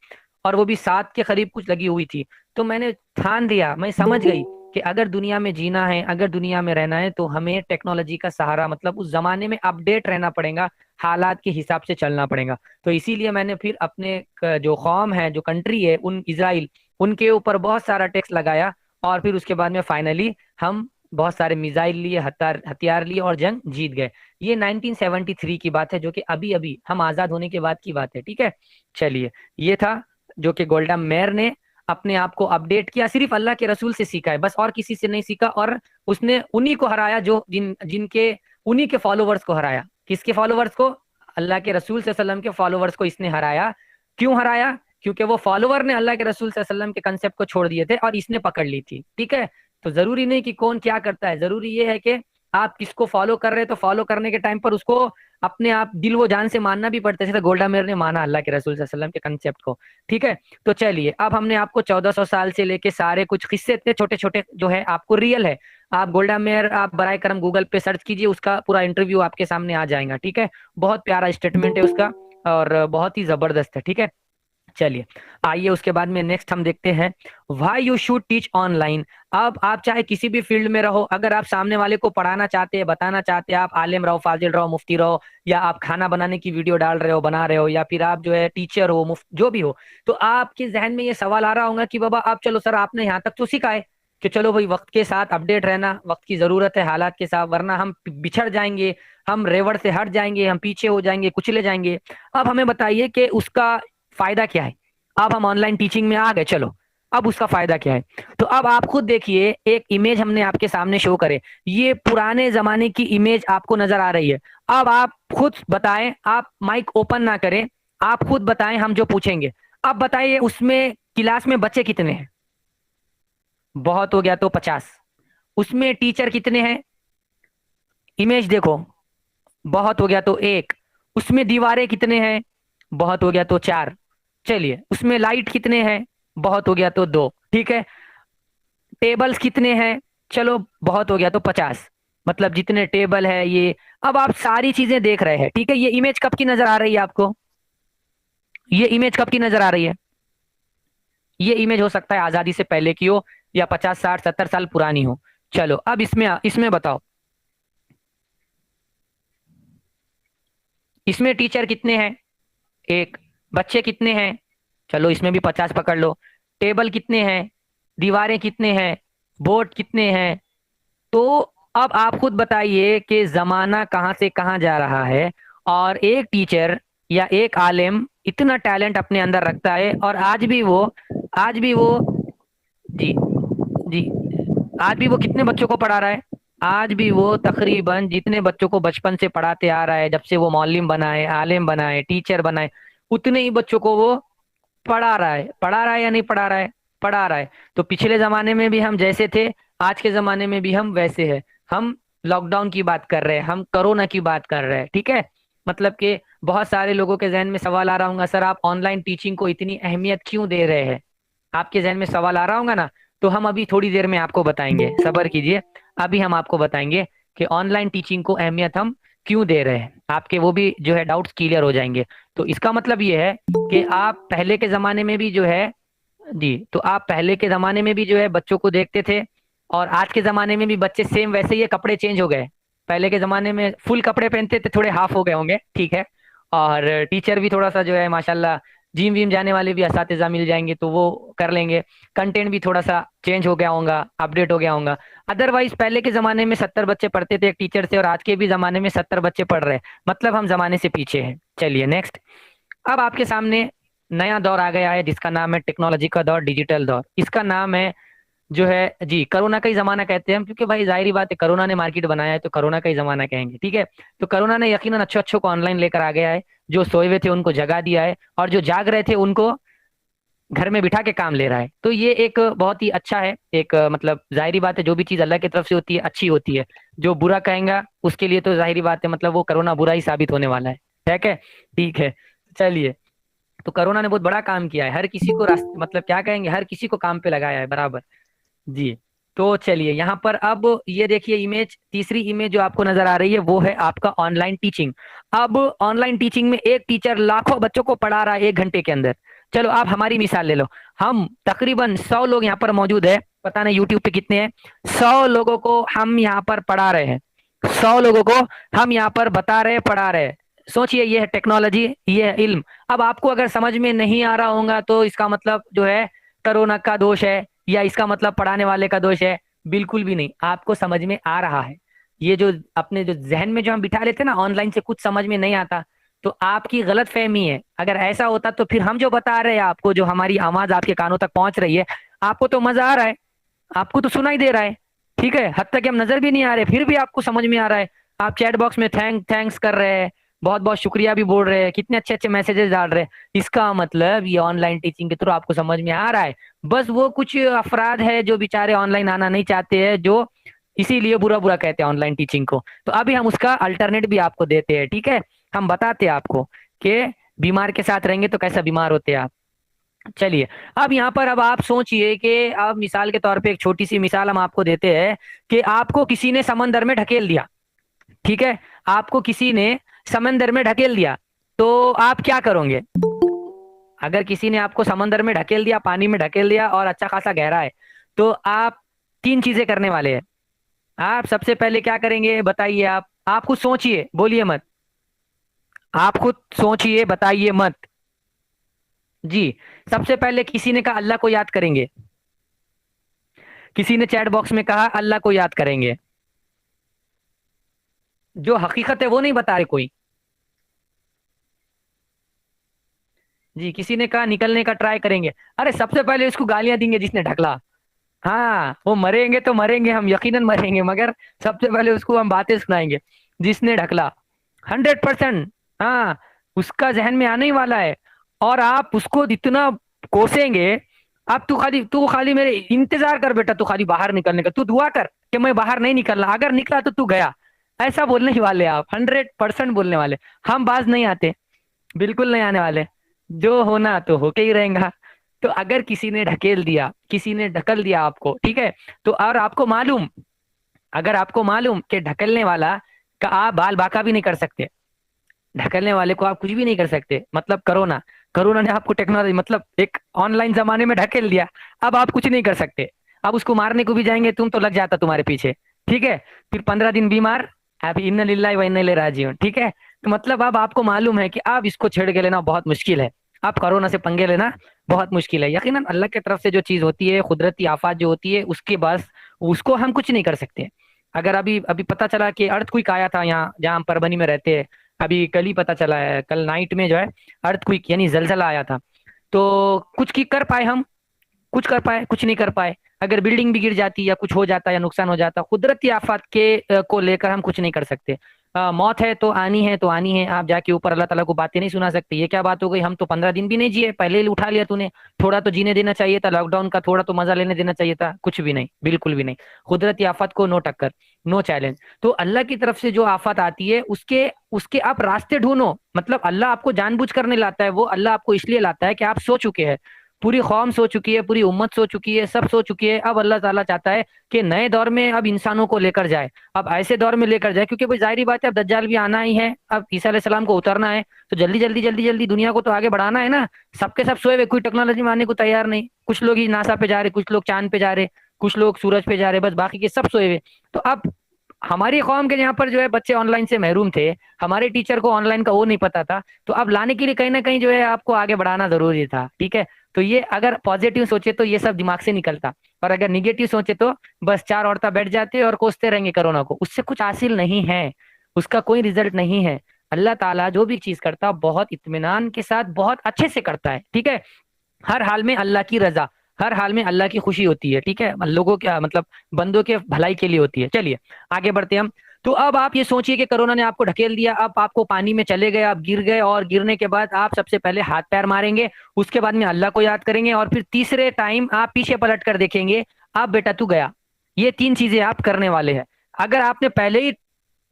और वो भी 7 के करीब कुछ लगी हुई थी। तो मैंने ठान दिया, मैं समझ गई कि अगर दुनिया में जीना है, अगर दुनिया में रहना है, तो हमें टेक्नोलॉजी का सहारा, मतलब उस जमाने में अपडेट रहना पड़ेगा, हालात के हिसाब से चलना पड़ेगा। तो इसीलिए मैंने फिर अपने जो कौम है, जो कंट्री है, उन इजराइल, उनके ऊपर बहुत सारा टैक्स लगाया, और फिर उसके बाद में फाइनली हम बहुत सारे मिसाइल लिए, हथियार हथियार लिए, और जंग जीत गए। ये 1973 की बात है, जो कि अभी अभी हम आजाद होने के बाद की बात है, ठीक है। चलिए, ये था जो कि गोल्डा मेयर ने अपने आप को अपडेट किया, सिर्फ अल्लाह के रसूल से सीखा है बस, और किसी से नहीं सीखा। और उसने उन्हीं को हराया जो जिनके उन्हीं के फॉलोवर्स को हराया। किसके फॉलोवर्स को? अल्लाह के रसूल सल्लल्लाहु अलैहि वसल्लम के फॉलोवर्स को इसने हराया। क्यों हराया? क्योंकि वो फॉलोवर ने अल्लाह के रसूल सल्लल्लाहु अलैहि वसल्लम के कंसेप्ट को छोड़ दिए थे और इसने पकड़ ली थी, ठीक है। तो जरूरी नहीं कि कौन क्या करता है, जरूरी ये है कि आप किसको फॉलो कर रहे हैं। तो फॉलो करने के टाइम पर उसको अपने आप दिल वो जान से मानना भी पड़ता है, जैसे गोल्डा मेयर ने माना अल्लाह के रसूल सल्लल्लाहु अलैहि वसल्लम के कंसेप्ट को, ठीक है। तो चलिए, अब हमने आपको 1400 साल से लेके सारे कुछ किस्से इतने छोटे छोटे जो है आपको रियल है। आप गोल्डा मेयर आप बराए करम गूगल पे सर्च कीजिए, उसका पूरा इंटरव्यू आपके सामने आ जाएगा, ठीक है। बहुत प्यारा स्टेटमेंट है उसका, और बहुत ही जबरदस्त है, ठीक है। चलिए, आइए उसके बाद में नेक्स्ट हम देखते हैं, why you should teach online. अब आप चाहे किसी भी फील्ड में रहो, अगर आप सामने वाले को पढ़ाना चाहते हैं, बताना चाहते हैं, आप आलिम रहो, फाजिल रहो, मुफ्ती रहो, या आप खाना बनाने की वीडियो डाल रहे हो, बना रहे हो, या फिर आप जो है टीचर हो, मुफ्त जो भी हो, तो आपके जहन में ये सवाल आ रहा होगा कि बाबा आप चलो सर, आपने यहाँ तक तो सिखाए कि चलो भाई वक्त के साथ अपडेट रहना, वक्त की जरूरत है, हालात के साथ, वरना हम बिछड़ जाएंगे, हम रेवड़ से हट जाएंगे, हम पीछे हो जाएंगे, कुचले जाएंगे। अब हमें बताइए कि उसका फायदा क्या है। अब हम ऑनलाइन टीचिंग में आ गए, चलो, अब उसका फायदा क्या है। तो अब आप खुद देखिए, एक इमेज हमने आपके सामने शो करे, ये पुराने जमाने की इमेज आपको नजर आ रही है। अब आप खुद बताएं, आप माइक ओपन ना करें, आप खुद बताएं, हम जो पूछेंगे। अब बताइए उसमें क्लास में बच्चे कितने हैं? बहुत हो गया तो 50। उसमें टीचर कितने हैं? इमेज देखो, बहुत हो गया तो एक। उसमें दीवारें कितने हैं? बहुत हो गया तो चार। चलिए, उसमें लाइट कितने हैं? बहुत हो गया तो दो, ठीक है। टेबल्स कितने हैं? चलो, बहुत हो गया तो 50, मतलब जितने टेबल है ये। अब आप सारी चीजें देख रहे हैं, ठीक है। ये इमेज कब की नजर आ रही है आपको? ये इमेज कब की नजर आ रही है? ये इमेज हो सकता है आजादी से पहले की हो, या 50 60 70 साल पुरानी हो। चलो, अब इसमें इसमें बताओ, इसमें टीचर कितने हैं? एक। बच्चे कितने हैं? चलो, इसमें भी 50 पकड़ लो। टेबल कितने हैं? दीवारें कितने हैं? बोर्ड कितने हैं? तो अब आप खुद बताइए कि जमाना कहाँ से कहाँ जा रहा है, और एक टीचर या एक आलिम इतना टैलेंट अपने अंदर रखता है, और आज भी वो जी, जी, आज भी वो कितने बच्चों को पढ़ा रहा है? आज भी वो तकरीबन जितने बच्चों को बचपन से पढ़ाते आ रहा है, जब से वो मौलिम बनाए, आलिम बनाए, टीचर बनाए, उतने ही बच्चों को वो पढ़ा रहा है या नहीं पढ़ा रहा है? पढ़ा रहा है। तो पिछले जमाने में भी हम जैसे थे, आज के जमाने में भी हम वैसे हैं। हम लॉकडाउन की बात कर रहे हैं, हम कोरोना की बात कर रहे हैं, ठीक है। मतलब कि बहुत सारे लोगों के जहन में सवाल आ रहा होगा, सर आप ऑनलाइन टीचिंग को इतनी अहमियत क्यों दे रहे हैं? आपके जहन में सवाल आ रहा होगा ना। तो हम अभी थोड़ी देर में आपको बताएंगे, सब्र कीजिए। अभी हम आपको बताएंगे कि ऑनलाइन टीचिंग को अहमियत हम क्यों दे रहे हैं, आपके वो भी जो है डाउट्स क्लियर हो जाएंगे। तो इसका मतलब ये है कि आप पहले के जमाने में भी जो है जी, तो आप पहले के जमाने में भी जो है बच्चों को देखते थे, और आज के जमाने में भी बच्चे सेम वैसे ही है, कपड़े चेंज हो गए। पहले के जमाने में फुल कपड़े पहनते थे, थोड़े हाफ हो गए होंगे, ठीक है। और टीचर भी थोड़ा सा जो है माशाल्लाह, जिम विम जाने वाले भी असातिज़ा मिल जाएंगे तो वो कर लेंगे। कंटेंट भी थोड़ा सा चेंज हो गया होगा, अपडेट हो गया होगा। अदरवाइज पहले के जमाने में 70 बच्चे पढ़ते थे एक टीचर से, और आज के भी जमाने में 70 बच्चे पढ़ रहे हैं, मतलब हम जमाने से पीछे हैं। चलिए नेक्स्ट। अब आपके सामने नया दौर आ गया है जिसका नाम है टेक्नोलॉजी का दौर, डिजिटल दौर। इसका नाम है जो है जी, कोरोना का ही जमाना कहते हैं हम, क्योंकि भाई जाहिर बात है कोरोना ने मार्केट बनाया है तो कोरोना का ही जमाना कहेंगे, ठीक है। तो कोरोना ने यकीनन अच्छे अच्छों को ऑनलाइन लेकर आ गया है। जो सोए हुए थे उनको जगा दिया है, और जो जाग रहे थे उनको घर में बिठा के काम ले रहा है। तो ये एक बहुत ही अच्छा है। एक मतलब जाहिर बात है जो भी चीज अल्लाह की तरफ से होती है अच्छी होती है। जो बुरा कहेगा उसके लिए तो जाहिर बात है मतलब वो कोरोना बुरा ही साबित होने वाला है। ठीक है, ठीक है। चलिए, तो कोरोना ने बहुत बड़ा काम किया है, हर किसी को रास्ते मतलब क्या कहेंगे, हर किसी को काम पे लगाया है बराबर। जी, तो चलिए यहाँ पर अब ये देखिए इमेज, तीसरी इमेज जो आपको नजर आ रही है वो है आपका ऑनलाइन टीचिंग। अब ऑनलाइन टीचिंग में एक टीचर लाखों बच्चों को पढ़ा रहा है 1 घंटे के अंदर। चलो आप हमारी मिसाल ले लो, हम तकरीबन 100 लोग यहाँ पर मौजूद है, पता नहीं यूट्यूब पे कितने हैं। 100 लोगों को हम यहाँ पर पढ़ा रहे हैं, 100 लोगों को हम यहाँ पर बता रहे हैं, पढ़ा रहे हैं। सोचिए, ये है टेक्नोलॉजी, ये है इल्म। अब आपको अगर समझ में नहीं आ रहा होगा तो इसका मतलब जो है कोरोना का दोष है, या इसका मतलब पढ़ाने वाले का दोष है। बिल्कुल भी नहीं, आपको समझ में आ रहा है। ये जो अपने जो जहन में जो हम बिठा लेते हैं ना, ऑनलाइन से कुछ समझ में नहीं आता, तो आपकी गलत फहमी है। अगर ऐसा होता तो फिर हम जो बता रहे हैं आपको, जो हमारी आवाज आपके कानों तक पहुंच रही है, आपको तो मजा आ रहा है, आपको तो सुनाई दे रहा है, ठीक है। हद तक कि हम नजर भी नहीं आ रहे फिर भी आपको समझ में आ रहा है। आप चैट बॉक्स में थैंक्स कर रहे हैं, बहुत बहुत शुक्रिया भी बोल रहे हैं, कितने अच्छे अच्छे मैसेजेस डाल रहे हैं। इसका मतलब ये ऑनलाइन टीचिंग के थ्रू आपको समझ में आ रहा है। बस वो कुछ अफराद है जो बेचारे ऑनलाइन आना नहीं चाहते हैं, जो इसीलिए बुरा बुरा कहते हैं ऑनलाइन टीचिंग को। तो अभी हम उसका अल्टरनेट भी आपको देते हैं, ठीक है। हम बताते हैं आपको कि बीमार के साथ रहेंगे तो कैसा बीमार होते हैं आप। चलिए, अब यहाँ पर अब आप सोचिए कि अब मिसाल के तौर पे एक छोटी सी मिसाल हम आपको देते हैं कि आपको किसी ने समंदर में ढकेल दिया, ठीक है। आपको किसी ने समंदर में ढकेल दिया, तो आप क्या करोगे? अगर किसी ने आपको समंदर में ढकेल दिया, पानी में ढकेल दिया और अच्छा खासा गहरा है, तो आप 3 चीजें करने वाले हैं। आप सबसे पहले क्या करेंगे बताइए? आप खुद सोचिए, बोलिए मत, आप खुद सोचिए, बताइए मत। जी, सबसे पहले किसी ने कहा अल्लाह को याद करेंगे, किसी ने चैट बॉक्स में कहा अल्लाह को याद करेंगे। जो हकीकत है वो नहीं बता रहे कोई। जी, किसी ने कहा निकलने का ट्राई करेंगे। अरे सबसे पहले उसको गालियां देंगे जिसने ढकला। हाँ, वो मरेंगे तो मरेंगे, हम यकीनन मरेंगे, मगर सबसे पहले उसको हम बातें सुनाएंगे जिसने ढकला। 100%। हाँ, उसका जहन में आने ही वाला है। और आप उसको इतना कोसेंगे, अब तू खाली मेरे इंतजार कर बेटा, तू खाली बाहर निकलने का, तू दुआ कर कि मैं बाहर नहीं निकलना, अगर निकला तो तू गया। ऐसा बोलने ही वाले आप, 100% बोलने वाले। हम बाज नहीं आते, बिल्कुल नहीं आने वाले। जो होना तो होके ही रहेगा। तो अगर किसी ने ढकेल दिया, किसी ने ढकल दिया आपको, ठीक है, तो और आपको मालूम, अगर आपको मालूम कि ढकलने वाला का आप बाल बाका भी नहीं कर सकते, ढकलने वाले को आप कुछ भी नहीं कर सकते, मतलब कोरोना, कोरोना ने आपको टेक्नोलॉजी मतलब एक ऑनलाइन जमाने में ढकेल दिया। अब आप कुछ नहीं कर सकते। अब उसको मारने को भी जाएंगे तुम तो लग जाता तुम्हारे पीछे, ठीक है। फिर 15 दिन बीमार, आप इन्ना लिल्लाहि व इन्ना इलैहि राजिऊन, ठीक है। तो मतलब अब आपको मालूम है कि अब इसको छेड़ के लेना बहुत मुश्किल है, अब कोरोना से पंगे लेना बहुत मुश्किल है। यकीनन अल्लाह की तरफ से जो चीज होती है, कुदरती आफत जो होती है, उसके बस उसको हम कुछ नहीं कर सकते। अगर अभी अभी पता चला कि अर्थक्वेक आया था यहाँ जहाँ हम परभनी में रहते हैं, अभी कल ही पता चला है, कल नाइट में जो है अर्थक्वेक यानी जलजला आया था। तो कुछ की कर पाए हम, कुछ कर पाए? कुछ नहीं कर पाए। अगर बिल्डिंग भी गिर जाती या कुछ हो जाता या नुकसान हो जाता, कुदरती आफत के को लेकर हम कुछ नहीं कर सकते। मौत है तो आनी है, तो आनी है। आप जाके ऊपर अल्लाह ताला को बातें नहीं सुना सकते, ये क्या बात हो गई, हम तो 15 दिन भी नहीं जिए, पहले ही उठा लिया तूने। थोड़ा तो जीने देना चाहिए था, लॉकडाउन का थोड़ा तो मजा लेने देना चाहिए था। कुछ भी नहीं, बिल्कुल भी नहीं। कुदरती आफत को नो टक्कर, नो चैलेंज। तो अल्लाह की तरफ से जो आफत आती है उसके उसके आप रास्ते ढूंढो। मतलब अल्लाह आपको जानबूझ कर नहीं लाता है, वो अल्लाह आपको इसलिए लाता है कि आप सो चुके हैं। पूरी कौम सो चुकी है, पूरी उम्मत सो चुकी है, सब सो चुकी है। अब अल्लाह ताला चाहता है कि नए दौर में अब इंसानों को लेकर जाए, अब ऐसे दौर में लेकर जाए, क्योंकि भाई जाहिर बात है अब दज्जाल भी आना ही है, अब ईसा अलैहि सलाम को उतरना है, तो जल्दी जल्दी जल्दी जल्दी दुनिया को तो आगे बढ़ाना है ना। सबके सब सोए हुए, कोई टेक्नोलॉजी में आने को तैयार नहीं। कुछ लोग ही नासा पे जा रहे, कुछ लोग चांद पे जा रहे, कुछ लोग सूरज पे जा रहे, बस बाकी के सब सोए हुए। तो अब हमारी कौम के यहाँ पर जो है बच्चे ऑनलाइन से महरूम थे, हमारे टीचर को ऑनलाइन का वो नहीं पता था, तो अब लाने के लिए कहीं ना कहीं जो है आपको आगे बढ़ाना जरूरी था। ठीक है, तो ये अगर पॉजिटिव सोचे तो ये सब दिमाग से निकलता, और अगर निगेटिव सोचे तो बस चार औरतें बैठ जाते और कोसते रहेंगे कोरोना को, उससे कुछ हासिल नहीं है, उसका कोई रिजल्ट नहीं है। अल्लाह ताला जो भी चीज करता बहुत इत्मीनान के साथ बहुत अच्छे से करता है। ठीक है, हर हाल में अल्लाह की रजा, हर हाल में अल्लाह की खुशी होती है। ठीक है, लोगों के मतलब बंदों के भलाई के लिए होती है। चलिए आगे बढ़ते हैं हम। तो अब आप ये सोचिए कि कोरोना ने आपको ढकेल दिया, अब आपको पानी में चले गए, आप गिर गए, और गिरने के बाद आप सबसे पहले हाथ पैर मारेंगे, उसके बाद में अल्लाह को याद करेंगे, और फिर तीसरे टाइम आप पीछे पलट कर देखेंगे, आप बेटा तू गया। ये तीन चीजें आप करने वाले हैं। अगर आपने पहले ही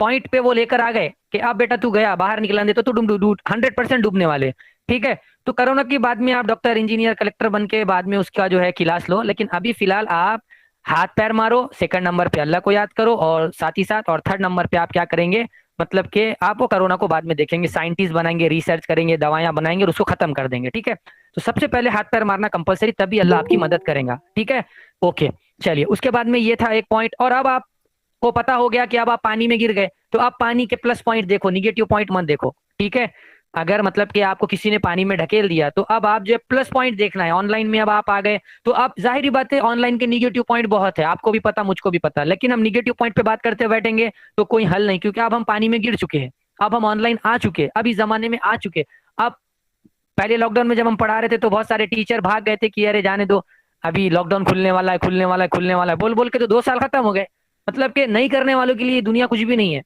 पॉइंट पे वो लेकर आ गए कि अब बेटा तू गया, बाहर निकला दे, तो तू डूब डूब 100% डूबने वाले। ठीक है, तो कोरोना की बाद में आप डॉक्टर इंजीनियर कलेक्टर बन के बाद में उसका जो है क्लास लो, लेकिन अभी फिलहाल आप हाथ पैर मारो, सेकंड नंबर पे अल्लाह को याद करो, और साथ ही साथ और थर्ड नंबर पे आप क्या करेंगे, मतलब कि आप वो कोरोना को बाद में देखेंगे, साइंटिस्ट बनाएंगे, रिसर्च करेंगे, दवाइयां बनाएंगे और उसको खत्म कर देंगे। ठीक है, तो सबसे पहले हाथ पैर मारना कंपलसरी, तभी अल्लाह आपकी मदद करेगा। ठीक है, ओके। चलिए, उसके बाद में ये था एक पॉइंट, और अब आप को पता हो गया कि अब आप पानी में गिर गए, तो आप पानी के प्लस पॉइंट देखो, निगेटिव पॉइंट मत देखो। ठीक है, अगर मतलब कि आपको किसी ने पानी में ढकेल दिया, तो अब आप जो है प्लस पॉइंट देखना है। ऑनलाइन में अब आप आ गए, तो अब जाहिर बात है ऑनलाइन के निगेटिव पॉइंट बहुत है, आपको भी पता, मुझको भी पता, लेकिन हम निगेटिव पॉइंट पे बात करते बैठेंगे तो कोई हल नहीं, क्योंकि अब हम पानी में गिर चुके हैं, अब हम ऑनलाइन आ चुके, अब इस जमाने में आ चुके। अब पहले लॉकडाउन में जब हम पढ़ा रहे थे तो बहुत सारे टीचर भाग गए थे कि अरे जाने दो, अभी लॉकडाउन खुलने वाला है, खुलने वाला है, खुलने वाला है, बोल बोल के तो 2 साल खत्म हो गए। मतलब कि नहीं करने वालों के लिए दुनिया कुछ भी नहीं है,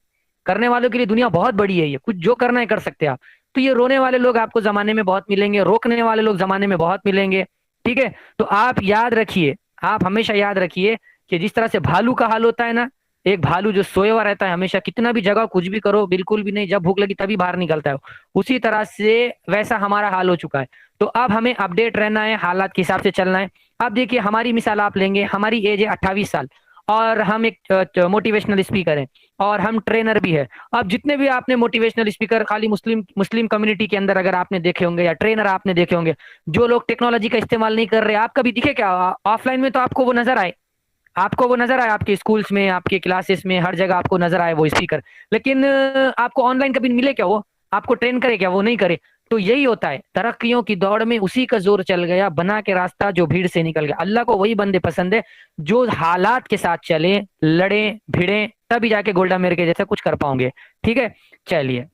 करने वालों के लिए दुनिया बहुत बड़ी है, ये कुछ जो करना है कर सकते हैं आप। तो ये रोने वाले लोग आपको जमाने में बहुत मिलेंगे, रोकने वाले लोग जमाने में बहुत मिलेंगे। ठीक है, तो आप याद रखिए, आप हमेशा याद रखिए कि जिस तरह से भालू का हाल होता है ना, एक भालू जो सोए हुआ रहता है हमेशा, कितना भी जगह कुछ भी करो बिल्कुल भी नहीं, जब भूख लगी तभी बाहर निकलता है, उसी तरह से वैसा हमारा हाल हो चुका है। तो अब हमें अपडेट रहना है, हालात के हिसाब से चलना है। अब देखिए हमारी मिसाल आप लेंगे, हमारी एज है 28 साल, और हम एक मोटिवेशनल स्पीकर हैं, और हम ट्रेनर भी है। अब जितने भी आपने मोटिवेशनल स्पीकर खाली मुस्लिम मुस्लिम कम्युनिटी के अंदर अगर आपने देखे होंगे, या ट्रेनर आपने देखे होंगे, जो लोग टेक्नोलॉजी का इस्तेमाल नहीं कर रहे, आप कभी दिखे क्या ऑफलाइन में? तो आपको वो नजर आए, आपको वो नजर आए आपके स्कूल्स में, आपके क्लासेस में, हर जगह आपको नजर आए वो स्पीकर, लेकिन आपको ऑनलाइन कभी मिले क्या? वो आपको ट्रेन करे क्या? वो नहीं करे। तो यही होता है, तरक्कियों की दौड़ में उसी का जोर चल गया, बना के रास्ता जो भीड़ से निकल गया। अल्लाह को वही बंदे पसंद है जो हालात के साथ चले, लड़े भिड़े, तभी जाके गोल्डा मेयर के जैसा कुछ कर पाओगे। ठीक है, चलिए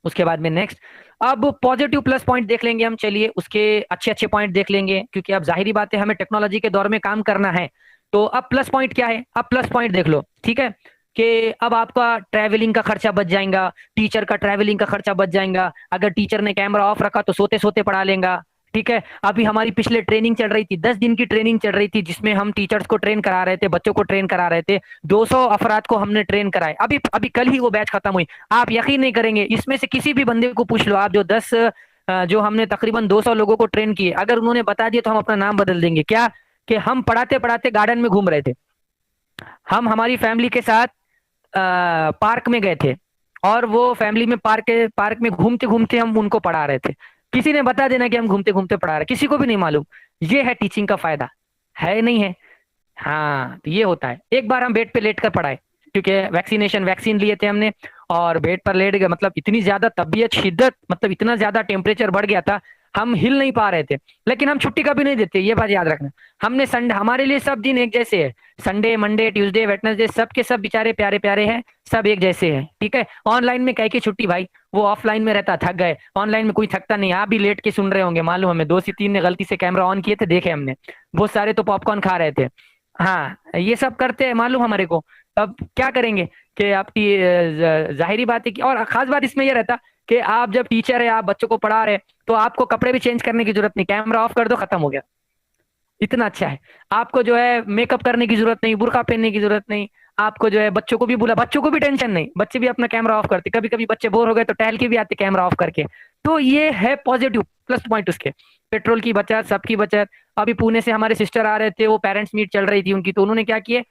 उसके बाद में नेक्स्ट, अब पॉजिटिव प्लस पॉइंट देख लेंगे हम। चलिए उसके अच्छे अच्छे पॉइंट देख लेंगे, क्योंकि अब जाहिर बात है हमें टेक्नोलॉजी के दौर में काम करना है। तो अब प्लस पॉइंट क्या है? अब प्लस पॉइंट देख लो। ठीक है, कि अब आपका ट्रैवलिंग का खर्चा बच जाएगा, टीचर का ट्रैवलिंग का खर्चा बच जाएगा, अगर टीचर ने कैमरा ऑफ रखा तो सोते सोते पढ़ा लेगा। ठीक है, अभी हमारी पिछले ट्रेनिंग चल रही थी, 10 दिन की ट्रेनिंग चल रही थी, जिसमें हम टीचर्स को ट्रेन करा रहे थे, बच्चों को ट्रेन करा रहे थे, 200 अफराद को हमने ट्रेन कराए। अभी अभी कल ही वो बैच खत्म हुई। आप यकीन नहीं करेंगे, इसमें से किसी भी बंदे को पूछ लो आप, जो 10 जो हमने तकरीबन 200 लोगों को ट्रेन किए, अगर उन्होंने बता दिया तो हम अपना नाम बदल देंगे। क्या? कि हम पढ़ाते पढ़ाते गार्डन में घूम रहे थे, हम हमारी फैमिली के साथ पार्क में गए थे, और वो फैमिली में पार्क में घूमते घूमते हम उनको पढ़ा रहे थे। किसी ने बता देना कि हम घूमते घूमते पढ़ा रहे, किसी को भी नहीं मालूम। ये है टीचिंग का फायदा, है नहीं है? हाँ, तो ये होता है। एक बार हम बेड पे लेट कर पढ़ाए, क्योंकि वैक्सीन लिए थे हमने, और बेड पर लेट गए, मतलब इतनी ज्यादा तबीयत शिद्दत, मतलब इतना ज्यादा टेम्परेचर बढ़ गया था, हम हिल नहीं पा रहे थे। लेकिन हम छुट्टी कभी नहीं देते, ये बात याद रखना। हमने संडे, हमारे लिए सब दिन एक जैसे है, संडे मंडे ट्यूसडे वेडनेसडे, सब के सब बेचारे प्यारे प्यारे हैं, सब एक जैसे हैं। ठीक है, ऑनलाइन में कह के छुट्टी भाई, वो ऑफलाइन में रहता थक गए, ऑनलाइन में कोई थकता नहीं। आप भी लेट के सुन रहे होंगे, मालूम हमें, 2 से 3 ने गलती से कैमरा ऑन किए थे, देखे हमने, बहुत सारे तो पॉपकॉर्न खा रहे थे। हाँ, ये सब करते हैं मालूम हमारे को। अब क्या करेंगे कि आपकी जाहिरी बात है कि, और खास बात इसमें यह रहता कि आप जब टीचर है, आप बच्चों को पढ़ा रहे, तो आपको कपड़े भी चेंज करने की जरूरत नहीं, कैमरा ऑफ कर दो, खत्म हो गया। इतना अच्छा है। आपको जो है मेकअप करने की जरूरत नहीं, बुर्का पहनने की जरूरत नहीं। आपको जो है बच्चों को भी बोला, बच्चों को भी टेंशन नहीं, बच्चे भी अपना कैमरा ऑफ करते, कभी कभी बच्चे बोर हो गए तो टहल के भी आते कैमरा ऑफ करके। तो ये है पॉजिटिव प्लस पॉइंट उसके। पेट्रोल की बचत, सबकी बचत। अभी पुणे से हमारे सिस्टर आ रहे थे, वो पेरेंट्स मीट चल रही थी उनकी, तो उन्होंने क्या किए,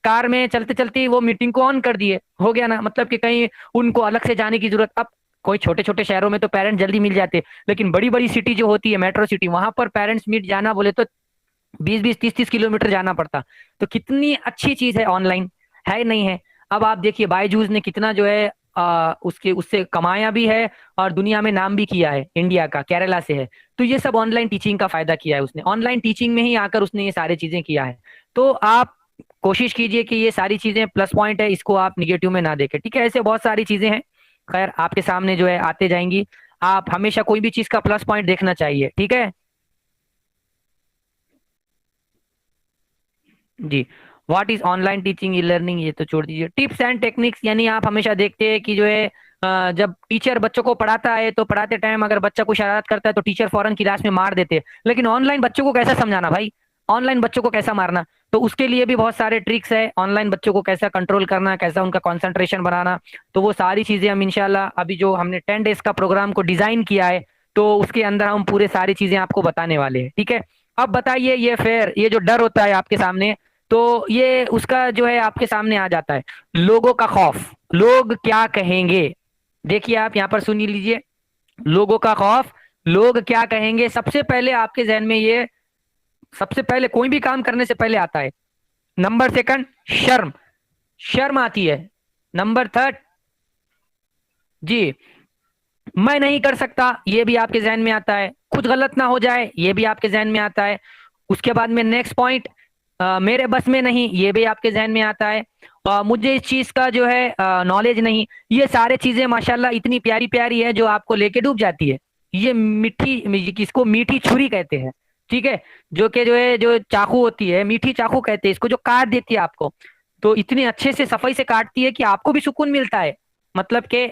कार में चलते चलते वो मीटिंग को ऑन कर दिए। हो गया ना, मतलब कि कहीं उनको अलग से जाने की जरूरत। अब कोई छोटे छोटे शहरों में तो पेरेंट्स जल्दी मिल जाते, लेकिन बड़ी बड़ी सिटी जो होती है, मेट्रो सिटी, वहां पर पेरेंट्स मीट जाना बोले तो 20-20 30-30 किलोमीटर जाना पड़ता। तो कितनी अच्छी चीज है ऑनलाइन, है नहीं है। अब आप देखिए बायजूस ने कितना जो है उसके उससे कमाया भी है, और दुनिया में नाम भी किया है, इंडिया का, केरला से है। तो ये सब ऑनलाइन टीचिंग का फायदा किया है उसने, ऑनलाइन टीचिंग में ही आकर उसने ये सारी चीजें किया है। तो आप कोशिश कीजिए कि ये सारी चीजें प्लस पॉइंट है, इसको आप निगेटिव में ना देखें, ठीक है। ऐसे बहुत सारी चीजें हैं, खैर आपके सामने जो है आते जाएंगी। आप हमेशा कोई भी चीज का प्लस पॉइंट देखना चाहिए, ठीक है जी। What is online teaching e learning, ये तो छोड़ दीजिए। टिप्स एंड टेक्निक्स, यानी आप हमेशा देखते हैं कि जो है जब टीचर बच्चों को पढ़ाता है तो पढ़ाते टाइम अगर बच्चा कोई शरारत करता है तो टीचर फौरन क्लास में मार देते हैं। लेकिन ऑनलाइन बच्चों को कैसा समझाना भाई, ऑनलाइन बच्चों को कैसा मारना, तो उसके लिए भी बहुत सारे ट्रिक्स है, ऑनलाइन बच्चों को कैसा कंट्रोल करना, कैसा उनका कंसंट्रेशन बनाना। तो वो सारी चीजें हम इंशाल्लाह, अभी जो हमने 10 डेज का प्रोग्राम को डिजाइन किया है, तो उसके अंदर हम पूरे सारी चीजें आपको बताने वाले हैं, ठीक है। अब बताइए, ये फेयर, ये जो डर होता है आपके सामने, तो ये उसका जो है आपके सामने आ जाता है, लोगों का खौफ, लोग क्या कहेंगे। देखिए आप यहाँ पर सुन ही लीजिए, लोगों का खौफ, लोग क्या कहेंगे, सबसे पहले आपके जहन में ये, सबसे पहले कोई भी काम करने से पहले आता है। नंबर सेकंड, शर्म, शर्म आती है। नंबर थर्ड, जी, मैं नहीं कर सकता, ये भी आपके जहन में आता है। कुछ गलत ना हो जाए, ये भी आपके जहन में आता है। उसके बाद में नेक्स्ट पॉइंट, मेरे बस में नहीं, ये भी आपके जहन में आता है। मुझे इस चीज का जो है नॉलेज नहीं। ये सारे चीजें माशाल्लाह इतनी प्यारी प्यारी है जो आपको लेके डूब जाती है। ये किसको मीठी छुरी कहते हैं, ठीक है। जो कि जो है, जो चाकू होती है, मीठी चाकू कहते हैं इसको, जो काट देती है आपको, तो इतने अच्छे से सफाई से काटती है कि आपको भी सुकून मिलता है। मतलब कि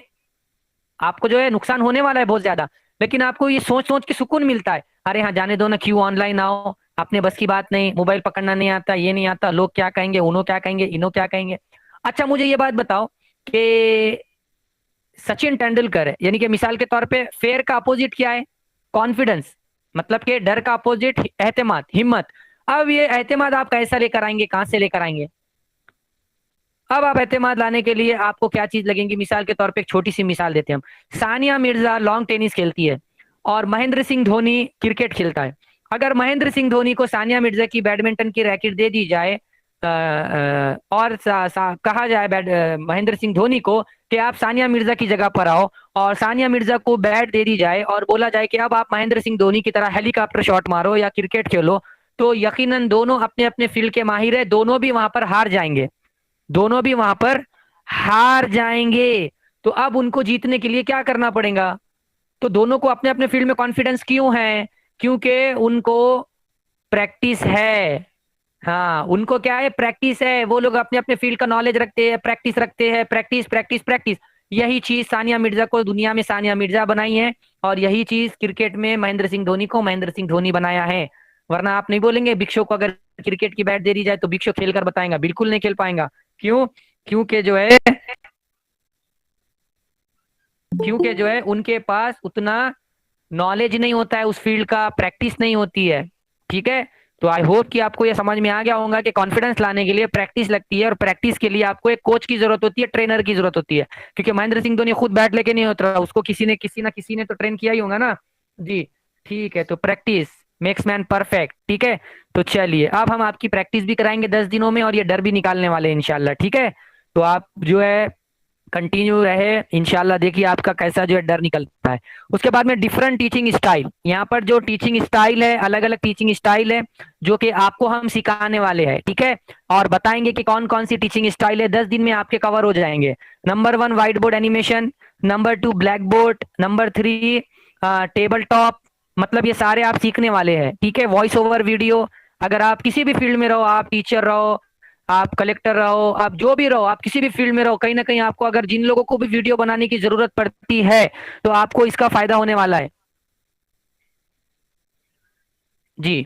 आपको जो है नुकसान होने वाला है बहुत ज्यादा, लेकिन आपको ये सोच सोच के सुकून मिलता है, अरे हाँ जाने दो ना, क्यों ऑनलाइन आओ, अपने बस की बात नहीं, मोबाइल पकड़ना नहीं आता, ये नहीं आता, लोग क्या कहेंगे, उन्हों क्या कहेंगे, इन्हों क्या कहेंगे। अच्छा मुझे ये बात बताओ कि सचिन तेंदुलकर है, यानी कि मिसाल के तौर पे फेयर का अपोजिट क्या है, कॉन्फिडेंस। मतलब कि डर का अपोजिट एहतिमाद, हिम्मत। अब ये एहतिमाद आप कैसा लेकर आएंगे, कहाँ से लेकर आएंगे। अब आप एतमाद लाने के लिए आपको क्या चीज लगेगी, मिसाल के तौर पे एक छोटी सी मिसाल देते हैं हम। सानिया मिर्जा लॉन्ग टेनिस खेलती है, और महेंद्र सिंह धोनी क्रिकेट खेलता है। अगर महेंद्र सिंह धोनी को सानिया मिर्जा की बैडमिंटन की रैकेट दे दी जाए, और कहा जाए महेंद्र सिंह धोनी को कि आप सानिया मिर्जा की जगह पर आओ, और सानिया मिर्जा को बैट दे दी जाए और बोला जाए कि अब आप महेंद्र सिंह धोनी की तरह हेलीकॉप्टर शॉट मारो या क्रिकेट खेलो, तो यकीनन दोनों अपने अपने फील्ड के माहिर है, दोनों भी वहां पर हार जाएंगे, दोनों भी वहां पर हार जाएंगे। तो अब उनको जीतने के लिए क्या करना पड़ेगा, तो दोनों को अपने अपने फील्ड में कॉन्फिडेंस क्यों है, क्योंकि उनको प्रैक्टिस है। हाँ उनको क्या है, प्रैक्टिस है, वो लोग अपने अपने फील्ड का नॉलेज रखते हैं, प्रैक्टिस रखते हैं, प्रैक्टिस प्रैक्टिस प्रैक्टिस। यही चीज सानिया मिर्जा को दुनिया में सानिया मिर्जा बनाई है, और यही चीज क्रिकेट में महेंद्र सिंह धोनी को महेंद्र सिंह धोनी बनाया है। वरना आप नहीं बोलेंगे बिग को अगर क्रिकेट की बैट दे दी जाए तो बिग खेल कर बताएगा, बिल्कुल नहीं खेल पाएगा। क्यों, क्योंकि जो है, क्योंकि जो है उनके पास उतना नॉलेज नहीं होता है, उस फील्ड का प्रैक्टिस नहीं होती है, ठीक है। तो आई होप कि आपको ये समझ में आ गया होगा कि कॉन्फिडेंस लाने के लिए प्रैक्टिस लगती है, और प्रैक्टिस के लिए आपको एक कोच की जरूरत होती है, ट्रेनर की जरूरत होती है। क्योंकि महेंद्र सिंह धोनी खुद बैट लेके नहीं उतरा, उसको किसी ना तो ट्रेन किया ही होगा ना जी। ठीक है, तो प्रैक्टिस मेक्स मैन परफेक्ट, ठीक है। तो चलिए अब हम आपकी प्रैक्टिस भी कराएंगे 10 दिनों में, और ये डर भी निकालने वाले हैं इंशाल्लाह, ठीक है। तो आप जो है कंटिन्यू रहे इंशाल्लाह, देखिए आपका कैसा जो है डर निकलता है। उसके बाद में डिफरेंट टीचिंग स्टाइल, यहाँ पर जो टीचिंग स्टाइल है, अलग अलग टीचिंग स्टाइल है जो कि आपको हम सिखाने वाले हैं, ठीक है। और बताएंगे कि कौन कौन सी टीचिंग स्टाइल है, 10 दिन में आपके कवर हो जाएंगे। Number 1 white board animation, number 2 black board, number 3 table top, मतलब ये सारे आप सीखने वाले हैं, ठीक है। वॉइस ओवर वीडियो, अगर आप किसी भी फील्ड में रहो, आप टीचर रहो, आप कलेक्टर रहो, आप जो भी रहो, आप किसी भी फील्ड में रहो, कहीं ना कहीं आपको अगर जिन लोगों को भी वीडियो बनाने की जरूरत पड़ती है तो आपको इसका फायदा होने वाला है जी।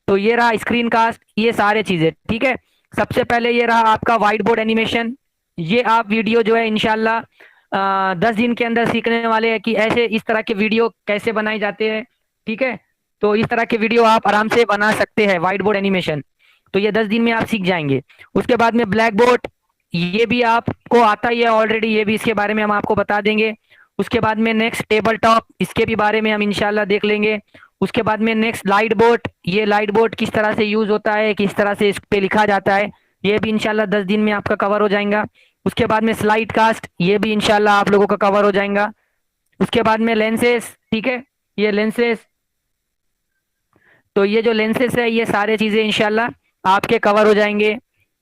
तो ये रहा स्क्रीन कास्ट, ये सारे चीजें, ठीक है। सबसे पहले ये रहा आपका व्हाइट बोर्ड एनिमेशन, ये आप वीडियो जो है इंशाल्लाह 10 दिन के अंदर सीखने वाले हैं कि ऐसे इस तरह के वीडियो कैसे बनाए जाते हैं। ठीक है, तो इस तरह के वीडियो आप आराम से बना सकते हैं, व्हाइट बोर्ड एनिमेशन। तो ये 10 दिन में आप सीख जाएंगे। उसके बाद में ब्लैक बोर्ड, ये भी आपको आता ही है ऑलरेडी, ये भी इसके बारे में हम आपको बता देंगे। उसके बाद में नेक्स्ट टेबल टॉप, इसके भी बारे में हम इंशाल्लाह देख लेंगे। उसके बाद में नेक्स्ट लाइट बोर्ड, ये लाइट बोर्ड किस तरह से यूज होता है, किस तरह से इस पे लिखा जाता है, ये भी इंशाल्लाह 10 दिन में आपका कवर हो जाएगा। उसके बाद में स्लाइड कास्ट, ये भी इंशाल्लाह आप लोगों का कवर हो जाएगा। उसके बाद में लेंसेस, ठीक है, ये लेंसेस, तो ये जो लेंसेस है ये सारे चीजें इंशाल्लाह आपके कवर हो जाएंगे।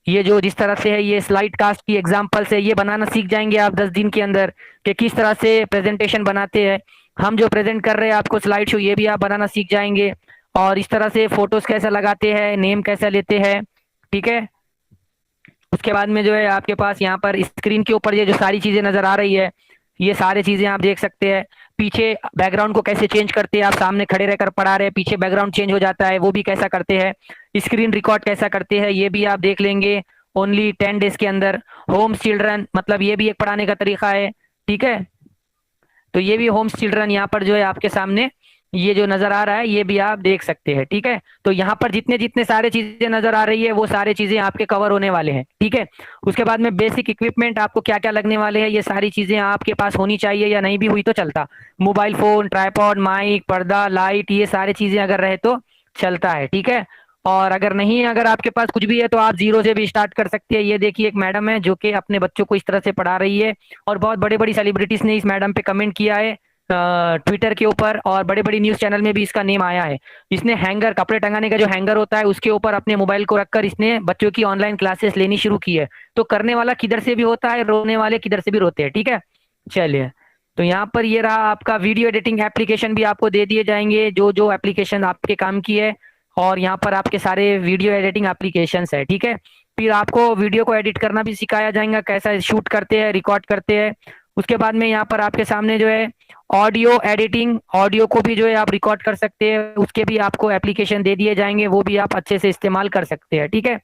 ये जो जिस तरह से है, ये स्लाइड कास्ट की एग्जांपल्स है, ये बनाना सीख जाएंगे आप 10 दिन के अंदर कि किस तरह से प्रेजेंटेशन बनाते हैं। हम जो प्रेजेंट कर रहे हैं आपको स्लाइड शो, ये भी आप बनाना सीख जाएंगे। और इस तरह से फोटोज कैसे लगाते हैं, नेम कैसे लेते हैं, ठीक है। उसके बाद में जो है आपके पास यहाँ पर स्क्रीन के ऊपर ये जो सारी चीजें नजर आ रही है, ये सारी चीजें आप देख सकते हैं। पीछे बैकग्राउंड को कैसे चेंज करते हैं, आप सामने खड़े रहकर पढ़ा रहे हैं, पीछे बैकग्राउंड चेंज हो जाता है, वो भी कैसा करते हैं। स्क्रीन रिकॉर्ड कैसा करते हैं, ये भी आप देख लेंगे ओनली 10 डेज के अंदर। होम चिल्ड्रन, मतलब ये भी एक पढ़ाने का तरीका है, ठीक है। तो ये भी होम्स चिल्ड्रन यहाँ पर जो है आपके सामने ये जो नजर आ रहा है, ये भी आप देख सकते हैं, ठीक है। तो यहाँ पर जितने जितने सारे चीजें नजर आ रही है, वो सारे चीजें आपके कवर होने वाले हैं, ठीक है। उसके बाद में बेसिक इक्विपमेंट आपको क्या क्या लगने वाले हैं, ये सारी चीजें आपके पास होनी चाहिए, या नहीं भी हुई तो चलता। मोबाइल फोन, ट्राइपॉड, माइक, पर्दा, लाइट, ये सारी चीजें अगर रहे तो चलता है, ठीक है। और अगर नहीं, अगर आपके पास कुछ भी है तो आप जीरो से भी स्टार्ट कर सकते हैं। ये देखिए एक मैडम है जो कि अपने बच्चों को इस तरह से पढ़ा रही है, और बहुत बड़ी बड़ी सेलिब्रिटीज ने इस मैडम पे कमेंट किया है ट्विटर के ऊपर, और बड़े बड़ी न्यूज चैनल में भी इसका नेम आया है। इसने हैंगर, कपड़े टंगाने का जो हैंगर होता है, उसके ऊपर अपने मोबाइल को रखकर इसने बच्चों की ऑनलाइन क्लासेस लेनी शुरू की है। तो करने वाला किधर से भी होता है, रोने वाले किधर से भी रोते हैं, ठीक है। चलिए, तो यहाँ पर ये रहा आपका वीडियो एडिटिंग एप्लीकेशन, भी आपको दे दिए जाएंगे जो जो एप्लीकेशन आपके काम की है। और यहाँ पर आपके सारे वीडियो एडिटिंग एप्लीकेशंस है, ठीक है। फिर आपको वीडियो को एडिट करना भी सिखाया जाएगा, कैसा शूट करते हैं, रिकॉर्ड करते हैं। उसके बाद में यहाँ पर आपके सामने जो है ऑडियो एडिटिंग, ऑडियो को भी जो है आप रिकॉर्ड कर सकते हैं, उसके भी आपको एप्लीकेशन दे दिए जाएंगे, वो भी आप अच्छे से इस्तेमाल कर सकते हैं, ठीक है।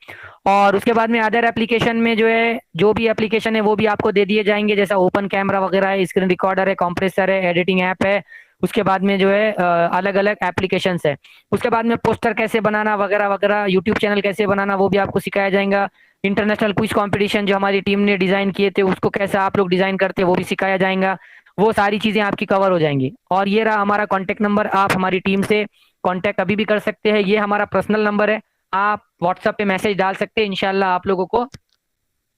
और उसके बाद में अदर एप्लीकेशन में जो है, जो भी एप्लीकेशन है वो भी आपको दे दिए जाएंगे, जैसा ओपन कैमरा वगैरह है, स्क्रीन रिकॉर्डर है, कंप्रेसर है, एडिटिंग ऐप है। उसके बाद में जो है अलग अलग एप्लीकेशंस है। उसके बाद में पोस्टर कैसे बनाना वगैरह वगैरह, यूट्यूब चैनल कैसे बनाना, वो भी आपको सिखाया जाएगा। इंटरनेशनल क्विज कंपटीशन जो हमारी टीम ने डिजाइन किए थे, उसको कैसे आप लोग डिजाइन करते हैं, वो भी सिखाया जाएगा। वो सारी चीजें आपकी कवर हो जाएंगी। और ये रहा हमारा कॉन्टेक्ट नंबर, आप हमारी टीम से कॉन्टेक्ट अभी भी कर सकते हैं, ये हमारा पर्सनल नंबर है। आप व्हाट्सएप पे मैसेज डाल सकते हैं, इंशाल्लाह आप लोगों को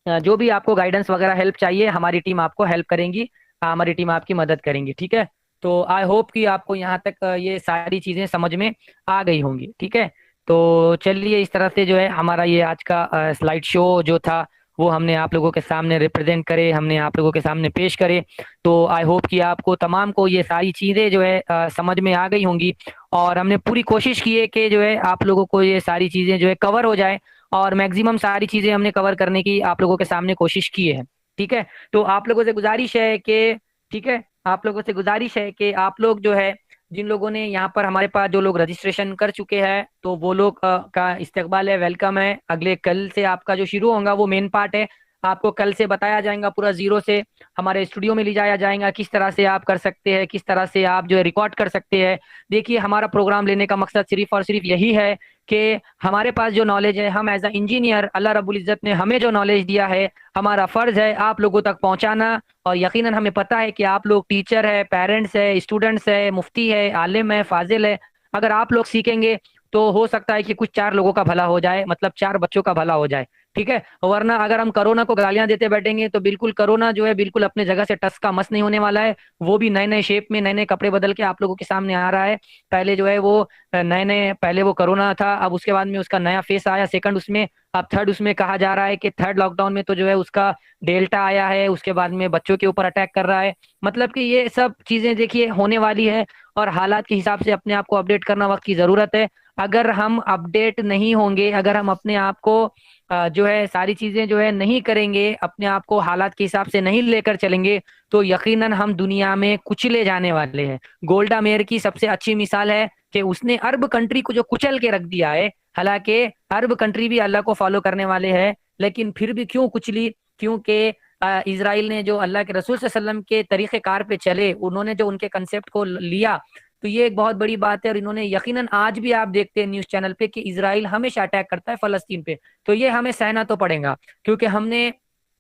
जो भी आपको गाइडेंस वगैरह हेल्प चाहिए, हमारी टीम आपको हेल्प करेंगी, हमारी टीम आपकी मदद करेंगी, ठीक है। तो आई होप कि आपको यहाँ तक ये सारी चीजें समझ में आ गई होंगी, ठीक है। तो चलिए, इस तरह से जो है हमारा ये आज का स्लाइड शो जो था, वो हमने आप लोगों के सामने रिप्रेजेंट करे, हमने आप लोगों के सामने पेश करे। तो आई होप कि आपको तमाम को ये सारी चीजें जो है समझ में आ गई होंगी। और हमने पूरी कोशिश की है कि जो है आप लोगों को ये सारी चीजें जो है कवर हो जाए, और मैक्सिमम सारी चीजें हमने कवर करने की आप लोगों के सामने कोशिश की है, ठीक है। तो आप लोगों से गुजारिश है कि, ठीक है, आप लोगों से गुजारिश है कि आप लोग जो है, जिन लोगों ने यहाँ पर हमारे पास जो लोग रजिस्ट्रेशन कर चुके हैं, तो वो लोग का इस्तकबाल है, वेलकम है। अगले कल से आपका जो शुरू होगा वो मेन पार्ट है, आपको कल से बताया जाएगा पूरा जीरो से, हमारे स्टूडियो में ले जाया जाएगा, किस तरह से आप कर सकते हैं, किस तरह से आप जो है रिकॉर्ड कर सकते हैं। देखिए, हमारा प्रोग्राम लेने का मकसद सिर्फ और सिर्फ यही है कि हमारे पास जो नॉलेज है, हम एज अ इंजीनियर, अल्लाह रब्बुल इज़्ज़त ने हमें जो नॉलेज दिया है, हमारा फर्ज है आप लोगों तक पहुंचाना। और यकीनन हमें पता है कि आप लोग टीचर है, पेरेंट्स है, स्टूडेंट्स है, मुफ्ती है, आलिम है, फाजिल है। अगर आप लोग सीखेंगे तो हो सकता है कि कुछ 4 लोगों का भला हो जाए, मतलब 4 बच्चों का भला हो जाए, ठीक है। वरना अगर हम कोरोना को गालियां देते बैठेंगे तो बिल्कुल कोरोना जो है बिल्कुल अपने जगह से टस का मस नहीं होने वाला है। वो भी नए नए शेप में, नए नए कपड़े बदल के आप लोगों के सामने आ रहा है। पहले जो है वो नए नए, पहले वो कोरोना था, अब उसके बाद में उसका नया फेस आया, सेकंड उसमें, अब थर्ड उसमें कहा जा रहा है कि थर्ड लॉकडाउन में तो जो है उसका डेल्टा आया है, उसके बाद में बच्चों के ऊपर अटैक कर रहा है। मतलब कि ये सब चीजें देखिए होने वाली है, और हालात के हिसाब से अपने आप को अपडेट करना वक्त की जरूरत है। अगर हम अपडेट नहीं होंगे, अगर हम अपने आप को जो है सारी चीजें जो है नहीं करेंगे, अपने आप को हालात के हिसाब से नहीं लेकर चलेंगे, तो यकीनन हम दुनिया में कुचले जाने वाले हैं। गोल्डा मेयर की सबसे अच्छी मिसाल है कि उसने अरब कंट्री को जो कुचल के रख दिया है, हालांकि अरब कंट्री भी अल्लाह को फॉलो करने वाले हैं, लेकिन फिर भी क्यों कुचली, क्योंकि इजराइल ने जो अल्लाह के रसूल सल्लल्लाहु अलैहि वसल्लम के तरीक़ेकार पे चले, उन्होंने जो उनके कंसेप्ट को लिया, तो ये एक बहुत बड़ी बात है। और इन्होंने यकीनन, आज भी आप देखते हैं न्यूज़ चैनल पे कि इजराइल हमेशा अटैक करता है फलस्तीन पे, तो ये हमें सहना तो पड़ेगा, क्योंकि हमने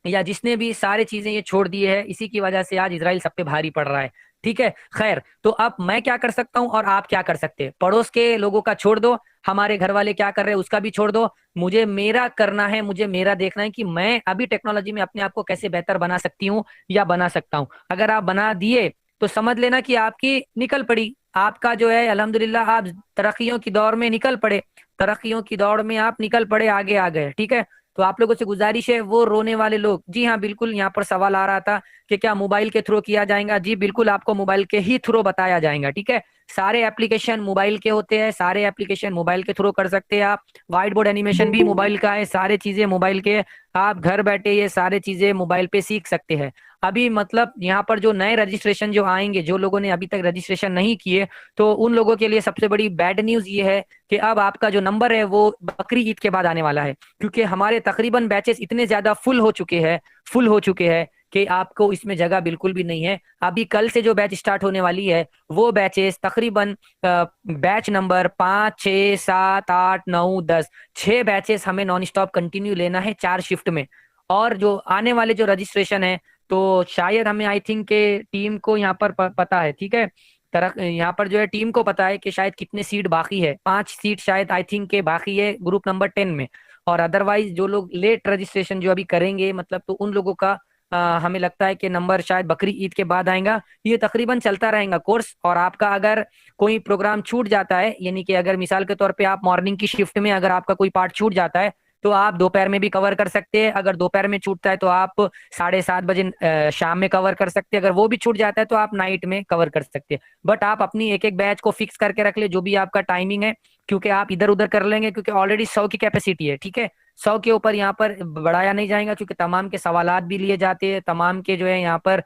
या जिसने भी सारी चीजें ये छोड़ दी है, इसी की वजह से आज इजराइल सब पे भारी पड़ रहा है। ठीक है, खैर, तो अब मैं क्या कर सकता हूँ और आप क्या कर सकते हैं? पड़ोस के लोगों का छोड़ दो, हमारे घर वाले क्या कर रहे हैं उसका भी छोड़ दो, मुझे मेरा करना है, मुझे मेरा देखना है कि मैं अभी टेक्नोलॉजी में अपने आप को कैसे बेहतर बना सकती हूँ या बना सकता हूँ। अगर आप बना दिए तो समझ लेना कि आपकी निकल पड़ी, आपका जो है अल्हम्दुलिल्लाह आप तरक्कियों की दौड़ में निकल पड़े, तरक्कियों की दौड़ में आप निकल पड़े, आगे आ गए। ठीक है, तो आप लोगों से गुजारिश है, वो रोने वाले लोग, जी हाँ बिल्कुल, यहाँ पर सवाल आ रहा था कि क्या मोबाइल के थ्रू किया जाएगा? जी बिल्कुल, आपको मोबाइल के ही थ्रू बताया जाएगा। ठीक है, सारे एप्लीकेशन मोबाइल के होते हैं, सारे एप्लीकेशन मोबाइल के थ्रू कर सकते हैं आप। व्हाइट बोर्ड एनिमेशन भी मोबाइल का है, सारे चीजें मोबाइल के, आप घर बैठे ये सारे चीजें मोबाइल पे सीख सकते हैं। अभी मतलब यहाँ पर जो नए रजिस्ट्रेशन जो आएंगे, जो लोगों ने अभी तक रजिस्ट्रेशन नहीं किए, तो उन लोगों के लिए सबसे बड़ी बैड न्यूज ये है कि अब आपका जो नंबर है वो बकरी ईद के बाद आने वाला है, क्योंकि हमारे तकरीबन बैचेस इतने ज्यादा फुल हो चुके हैं कि आपको इसमें जगह बिल्कुल भी नहीं है। अभी कल से जो बैच स्टार्ट होने वाली है, वो बैचेस तकरीबन बैच नंबर 5, 6, 7, 8, 9, 10, 6 बैचेस हमें नॉन स्टॉप कंटिन्यू लेना है 4 शिफ्ट में। और जो आने वाले जो रजिस्ट्रेशन है, तो शायद हमें आई थिंक के टीम को यहाँ पर पता है। ठीक है, तरक यहाँ पर जो है टीम को पता है कि शायद कितने सीट बाकी है, 5 सीट शायद आई थिंक के बाकी है ग्रुप नंबर 10 में। और अदरवाइज जो लोग लेट रजिस्ट्रेशन जो अभी करेंगे, मतलब तो उन लोगों का हमें लगता है कि नंबर शायद बकरी ईद के बाद आएगा। ये तकरीबन चलता रहेगा कोर्स। और आपका अगर कोई प्रोग्राम छूट जाता है, यानी कि अगर मिसाल के तौर पे आप मॉर्निंग की शिफ्ट में अगर आपका कोई पार्ट छूट जाता है, तो आप दोपहर में भी कवर कर सकते हैं। अगर दोपहर में छूटता है तो आप 7:30 बजे शाम में कवर कर सकते हैं। अगर वो भी छूट जाता है तो आप नाइट में कवर कर सकते हैं। बट आप अपनी एक एक बैच को फिक्स करके रख ले, जो भी आपका टाइमिंग है, क्योंकि आप इधर उधर कर लेंगे, क्योंकि ऑलरेडी 100 की कैपेसिटी है। ठीक है, 100 के ऊपर यहाँ पर बढ़ाया नहीं जाएगा, क्योंकि तमाम के सवालात भी लिए जाते हैं, तमाम के जो है यहाँ पर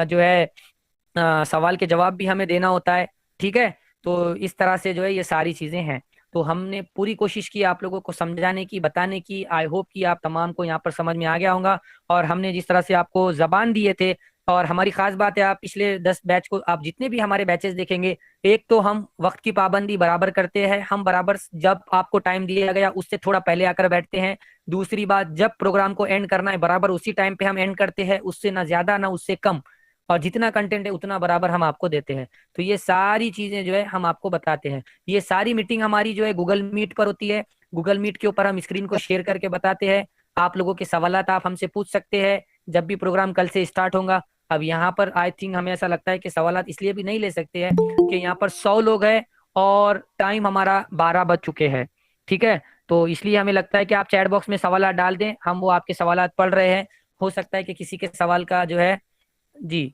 जो है सवाल के जवाब भी हमें देना होता है। ठीक है, तो इस तरह से जो है ये सारी चीजें हैं। तो हमने पूरी कोशिश की आप लोगों को समझाने की, बताने की। आई होप कि आप तमाम को यहाँ पर समझ में आ गया होगा। और हमने जिस तरह से आपको जबान दिए थे, और हमारी खास बात है, आप पिछले 10 बैच को, आप जितने भी हमारे बैचेस देखेंगे, एक तो हम वक्त की पाबंदी बराबर करते हैं, हम बराबर जब आपको टाइम दिया गया उससे थोड़ा पहले आकर बैठते हैं। दूसरी बात, जब प्रोग्राम को एंड करना है बराबर उसी टाइम पे हम एंड करते हैं, उससे ना ज्यादा ना उससे कम। और जितना कंटेंट है उतना बराबर हम आपको देते हैं। तो ये सारी चीजें जो है हम आपको बताते हैं। ये सारी मीटिंग हमारी जो है गूगल मीट पर होती है। गूगल मीट के ऊपर हम स्क्रीन को शेयर करके बताते हैं। आप लोगों के सवालात आप हमसे पूछ सकते हैं जब भी प्रोग्राम कल से स्टार्ट होगा। अब यहाँ पर आई थिंक हमें ऐसा लगता है कि सवालात इसलिए भी नहीं ले सकते हैं कि यहाँ पर 100 लोग हैं और टाइम हमारा 12 बज चुके हैं। ठीक है, तो इसलिए हमें लगता है कि आप चैट बॉक्स में सवालात डाल दें, हम वो आपके सवालात पढ़ रहे हैं। हो सकता है कि किसी के सवाल का जो है, जी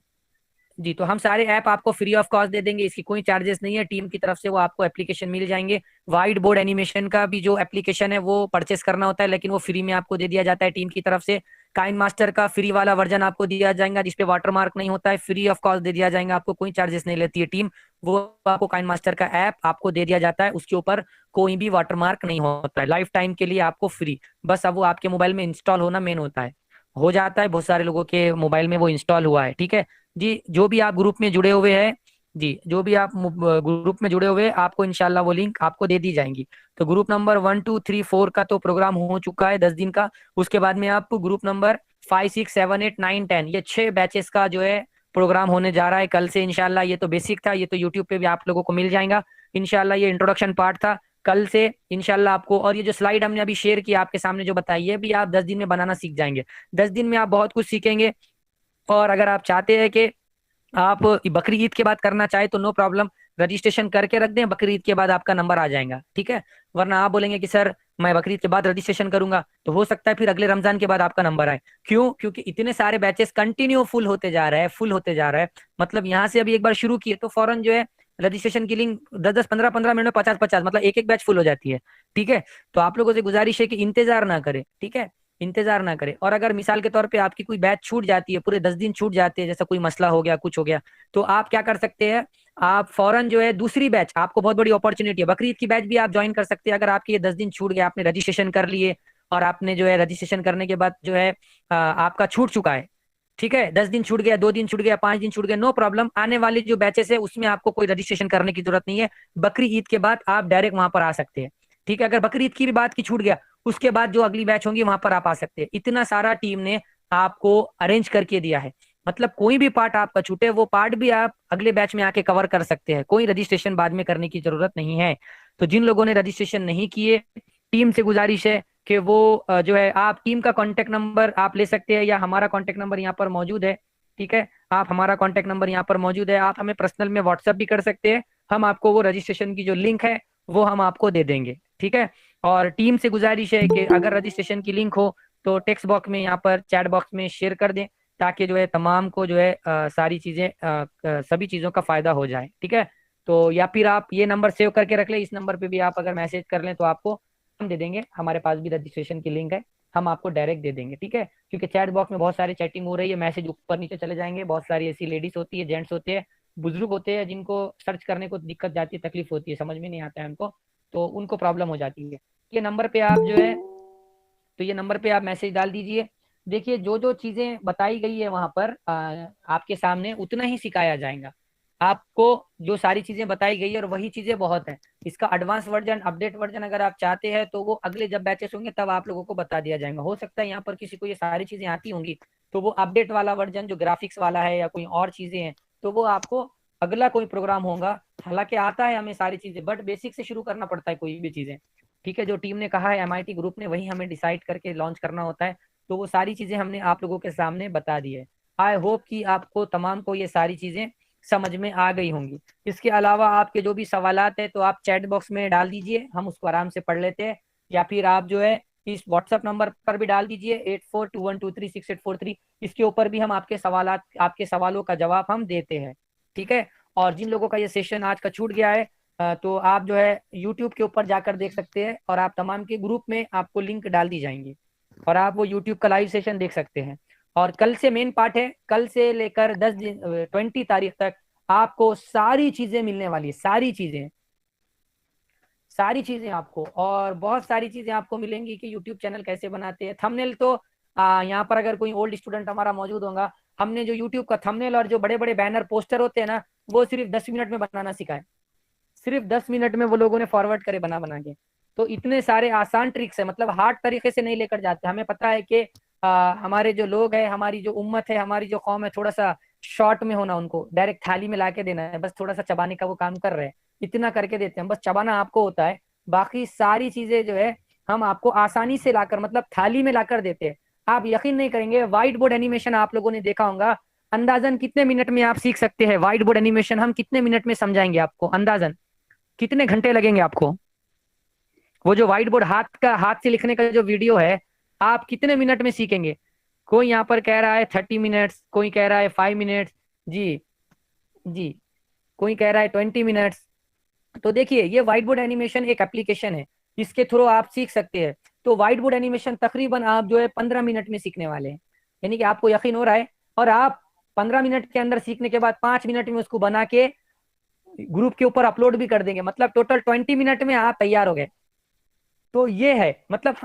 जी, तो हम सारे ऐप आपको फ्री ऑफ कॉस्ट दे देंगे, इसकी कोई चार्जेस नहीं है। टीम की तरफ से वो आपको एप्लीकेशन मिल जाएंगे। व्हाइट बोर्ड एनिमेशन का भी जो एप्लीकेशन है वो परचेस करना होता है, लेकिन वो फ्री में आपको दे दिया जाता है टीम की तरफ से। काइन मास्टर का फ्री वाला वर्जन आपको दिया जाएगा, जिसपे वाटरमार्क नहीं होता है, फ्री ऑफ कॉस्ट दे दिया जाएगा आपको, कोई चार्जेस नहीं लेती है टीम। वो आपको काइन मास्टर का ऐप आपको दे दिया जाता है, उसके ऊपर कोई भी वाटरमार्क नहीं होता है, लाइफ टाइम के लिए आपको फ्री। बस अब वो आपके मोबाइल में इंस्टॉल होना मेन होता है, हो जाता है, बहुत सारे लोगों के मोबाइल में वो इंस्टॉल हुआ है। ठीक है जी, जो भी आप ग्रुप में जुड़े हुए हैं, जी जो भी आप ग्रुप में जुड़े हुए हैं, आपको इंशाल्लाह वो लिंक आपको दे दी जाएंगी। तो ग्रुप नंबर 1, 2, 3, 4 का तो प्रोग्राम हो चुका है 10 दिन का। उसके बाद में आप ग्रुप नंबर 5, 6, 7, 8, 9, 10, ये 6 बैचेस का जो है प्रोग्राम होने जा रहा है कल से इंशाल्लाह। ये तो बेसिक था, ये तो यूट्यूब पे भी आप लोगों को मिल जाएगा इंशाल्लाह। ये इंट्रोडक्शन पार्ट था। कल से इंशाल्लाह आपको, और ये जो स्लाइड हमने अभी शेयर किया आपके सामने जो बताई है, भी आप 10 दिन में बनाना सीख जाएंगे। 10 दिन में आप बहुत कुछ सीखेंगे। और अगर आप चाहते हैं कि आप बकरी ईद के बाद करना चाहे तो नो प्रॉब्लम, रजिस्ट्रेशन करके रख दें, बकरी ईद के बाद आपका नंबर आ जाएगा। ठीक है, वरना आप बोलेंगे कि सर मैं बकरी ईद के बाद रजिस्ट्रेशन करूंगा, तो हो सकता है फिर अगले रमजान के बाद आपका नंबर आए। क्यों? क्योंकि इतने सारे बैचेस कंटिन्यू फुल होते जा रहे हैं, फुल होते जा रहा है। मतलब यहाँ से अभी एक बार शुरू किए तो फौरन जो है रजिस्ट्रेशन की लिंक 10, 10, 15, 15 मिनट में 50, 50, मतलब एक एक बैच फुल हो जाती है। ठीक है, तो आप लोगों से गुजारिश है कि इंतजार ना करें। ठीक है, इंतजार ना करें। और अगर मिसाल के तौर पे आपकी कोई बैच छूट जाती है, पूरे 10 दिन छूट जाते हैं, जैसा कोई मसला हो गया, कुछ हो गया, तो आप क्या कर सकते हैं, आप फौरन जो है दूसरी बैच, आपको बहुत बड़ी अपॉर्चुनिटी है, बकरीद की बैच भी आप ज्वाइन कर सकते हैं। अगर आपके ये 10 दिन छूट गए, आपने रजिस्ट्रेशन कर लिए और आपने जो है रजिस्ट्रेशन करने के बाद जो है आपका छूट चुका है, ठीक है, 10 दिन छूट गया, 2 दिन छूट गया, 5 दिन छूट गया, नो प्रॉब्लम। आने वाली जो बैचेस है उसमें आपको कोई रजिस्ट्रेशन करने की जरूरत नहीं है। बकरी ईद के बाद आप डायरेक्ट वहां पर आ सकते हैं। ठीक है, अगर बकरी ईद की भी बात की छूट गया, उसके बाद जो अगली बैच होंगी वहां पर आप आ सकते हैं। इतना सारा टीम ने आपको अरेंज करके दिया है। मतलब कोई भी पार्ट आपका छूटे, वो पार्ट भी आप अगले बैच में आके कवर कर सकते हैं। कोई रजिस्ट्रेशन बाद में करने की जरूरत नहीं है। तो जिन लोगों ने रजिस्ट्रेशन नहीं किए, टीम से गुजारिश है कि वो जो है, आप टीम का कांटेक्ट नंबर आप ले सकते हैं, या हमारा कांटेक्ट नंबर यहाँ पर मौजूद है। ठीक है, आप हमारा कांटेक्ट नंबर यहाँ पर मौजूद है, आप हमें पर्सनल में व्हाट्सअप भी कर सकते हैं। हम आपको वो रजिस्ट्रेशन की जो लिंक है वो हम आपको दे देंगे। ठीक है, और टीम से गुजारिश है कि अगर रजिस्ट्रेशन की लिंक हो तो टेक्स्ट बॉक्स में, यहाँ पर चैट बॉक्स में शेयर कर दें, ताकि जो है तमाम को जो है सारी चीजें सभी चीजों का फायदा हो जाए। ठीक है, तो या फिर आप ये नंबर सेव करके रख लें, इस नंबर पे भी आप अगर मैसेज कर लें तो आपको हम दे देंगे। हमारे पास भी रजिस्ट्रेशन की लिंक है, हम आपको डायरेक्ट दे देंगे। ठीक है, क्योंकि चैट बॉक्स में बहुत सारी चैटिंग हो रही है, मैसेज ऊपर नीचे चले जाएंगे, बहुत सारी ऐसी लेडीज होती है, जेंट्स होते हैं, बुजुर्ग होते हैं, जिनको सर्च करने को दिक्कत जाती है, तकलीफ होती है, समझ में नहीं आता है उनको, तो उनको प्रॉब्लम हो जाती है। ये नंबर पे आप जो है, तो ये नंबर पे आप मैसेज डाल दीजिए। देखिए, जो जो चीजें बताई गई है वहां पर आपके सामने उतना ही सिखाया जाएगा आपको। जो सारी चीजें बताई गई है और वही चीजें बहुत है। इसका एडवांस वर्जन, अपडेट वर्जन अगर आप चाहते हैं तो वो अगले जब बैचेस होंगे तब आप लोगों को बता दिया जाएगा। हो सकता है यहाँ पर किसी को ये सारी चीजें आती होंगी, तो वो अपडेट वाला वर्जन जो ग्राफिक्स वाला है या कोई और चीजें हैं, तो वो आपको अगला कोई प्रोग्राम होगा। हालांकि आता है हमें सारी चीजें, बट बेसिक से शुरू करना पड़ता है कोई भी चीजें। ठीक है, जो टीम ने कहा है, एमआईटी ग्रुप ने, वही हमें डिसाइड करके लॉन्च करना होता है। तो वो सारी चीजें हमने आप लोगों के सामने बता दी है। आई होप कि आपको तमाम को ये सारी चीजें समझ में आ गई होंगी। इसके अलावा आपके जो भी सवालात है तो आप चैट बॉक्स में डाल दीजिए, हम उसको आराम से पढ़ लेते हैं। या फिर आप जो है इस व्हाट्सएप नंबर पर भी डाल दीजिए, 8421236843। इसके ऊपर भी हम आपके सवालात, आपके सवालों का जवाब हम देते हैं। ठीक है, और जिन लोगों का ये सेशन आज का छूट गया है, तो आप जो है यूट्यूब के ऊपर जाकर देख सकते हैं, और आप तमाम के ग्रुप में आपको लिंक डाल दी जाएंगी, और आप वो यूट्यूब का लाइव सेशन देख सकते हैं। और कल से मेन पार्ट है, कल से लेकर 10 दिन 20 तारीख तक आपको सारी चीजें मिलने वाली है, सारी चीजें, सारी चीजें आपको, और बहुत सारी चीजें आपको मिलेंगी कि यूट्यूब चैनल कैसे बनाते हैं। थंबनेल तो यहाँ पर अगर कोई ओल्ड स्टूडेंट हमारा मौजूद होगा, हमने जो यूट्यूब का थंबनेल और जो बड़े बड़े बैनर पोस्टर होते हैं ना, वो सिर्फ 10 मिनट में बनाना सिखाए। सिर्फ 10 मिनट में वो लोगों ने फॉरवर्ड करे बना बना के। तो इतने सारे आसान ट्रिक्स है, मतलब हार्ड तरीके से नहीं लेकर जाते। हमें पता है कि हमारे जो लोग हैं, हमारी जो उम्मत है, हमारी जो कौम है, थोड़ा सा शॉर्ट में होना, उनको डायरेक्ट थाली में ला के देना है, बस थोड़ा सा चबाने का वो काम कर रहे हैं। इतना करके देते हैं, बस चबाना आपको होता है। बाकी सारी चीजें जो है हम आपको आसानी से लाकर, मतलब थाली में लाकर देते हैं। आप यकीन नहीं करेंगे, व्हाइट बोर्ड एनिमेशन आप लोगों ने देखा होगा, अंदाजन कितने मिनट में आप सीख सकते हैं व्हाइट बोर्ड एनिमेशन? हम कितने मिनट में समझाएंगे आपको? अंदाजन कितने घंटे लगेंगे आपको? वो जो व्हाइट बोर्ड हाथ से लिखने का जो वीडियो है, आप कितने मिनट में सीखेंगे? कोई यहाँ पर कह रहा है 30 मिनट्स, कोई कह रहा है 5 मिनट्स। जी, जी, कोई कह रहा है 20 मिनट्स। तो देखिए, ये व्हाइट बोर्ड एनिमेशन एक एप्लीकेशन है, इसके थ्रू आप सीख सकते हैं। तो व्हाइट बोर्ड एनिमेशन तकरीबन आप जो है 15 मिनट में सीखने वाले हैं, यानी कि आपको यकीन हो रहा है। और आप 15 मिनट के अंदर सीखने के बाद 5 मिनट में उसको बना के ग्रुप के ऊपर अपलोड भी कर देंगे, मतलब टोटल 20 मिनट में आप तैयार हो गए। तो ये है, मतलब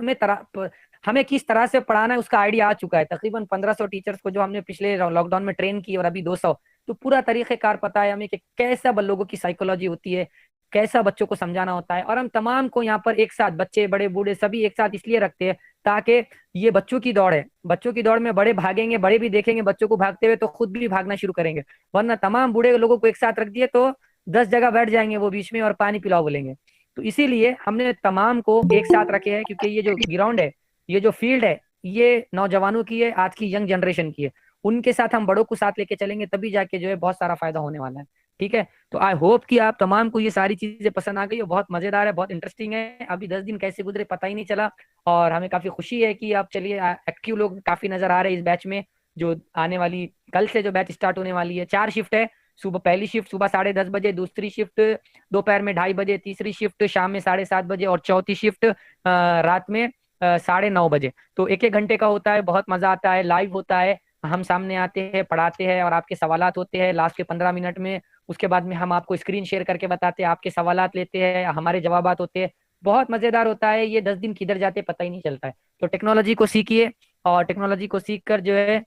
हमें किस तरह से पढ़ाना है उसका आइडिया आ चुका है। तकरीबन 1500 टीचर्स को जो हमने पिछले लॉकडाउन में ट्रेन की, और अभी 200। तो पूरा तरीकेकार पता है हमें कि कैसा लोगों की साइकोलॉजी होती है, कैसा बच्चों को समझाना होता है। और हम तमाम को यहाँ पर एक साथ, बच्चे बड़े बूढ़े सभी एक साथ इसलिए रखते हैं ताकि ये बच्चों की दौड़ है, बच्चों की दौड़ में बड़े भागेंगे, बड़े भी देखेंगे बच्चों को भागते हुए तो खुद भी भागना शुरू करेंगे। वरना तमाम बूढ़े लोगों को एक साथ रख दिए तो 10 जगह बैठ जाएंगे वो बीच में, और पानी पिलाओ बोलेंगे। तो इसीलिए हमने तमाम को एक साथ रखे हैं, क्योंकि ये जो ग्राउंड है, ये जो फील्ड है, ये नौजवानों की है, आज की यंग जनरेशन की है। उनके साथ हम बड़ों को साथ लेके चलेंगे, तभी जाके जो है बहुत सारा फायदा होने वाला है। ठीक है, तो आई होप कि आप तमाम को ये सारी चीजें पसंद आ गई हो। बहुत मजेदार है, बहुत इंटरेस्टिंग है। अभी 10 दिन कैसे गुजरे पता ही नहीं चला, और हमें काफी खुशी है कि आप, चलिए, एक्टिव लोग काफी नजर आ रहे हैं इस बैच में। जो आने वाली, कल से जो बैच स्टार्ट होने वाली है, 4 शिफ्ट है। सुबह पहली शिफ्ट सुबह 10:30 बजे, दूसरी शिफ्ट दोपहर में 2:30 बजे, तीसरी शिफ्ट शाम में 7:30 बजे, और चौथी शिफ्ट रात में 9:30 बजे। तो एक एक घंटे का होता है, बहुत मजा आता है, लाइव होता है। हम सामने आते हैं, पढ़ाते हैं, और आपके सवालात होते हैं लास्ट के 15 मिनट में। उसके बाद में हम आपको स्क्रीन शेयर करके बताते हैं, आपके सवालात लेते हैं, हमारे जवाबात होते हैं। बहुत मजेदार होता है ये। 10 दिन किधर जाते पता ही नहीं चलता है। तो टेक्नोलॉजी को सीखिए, और टेक्नोलॉजी को सीख कर जो है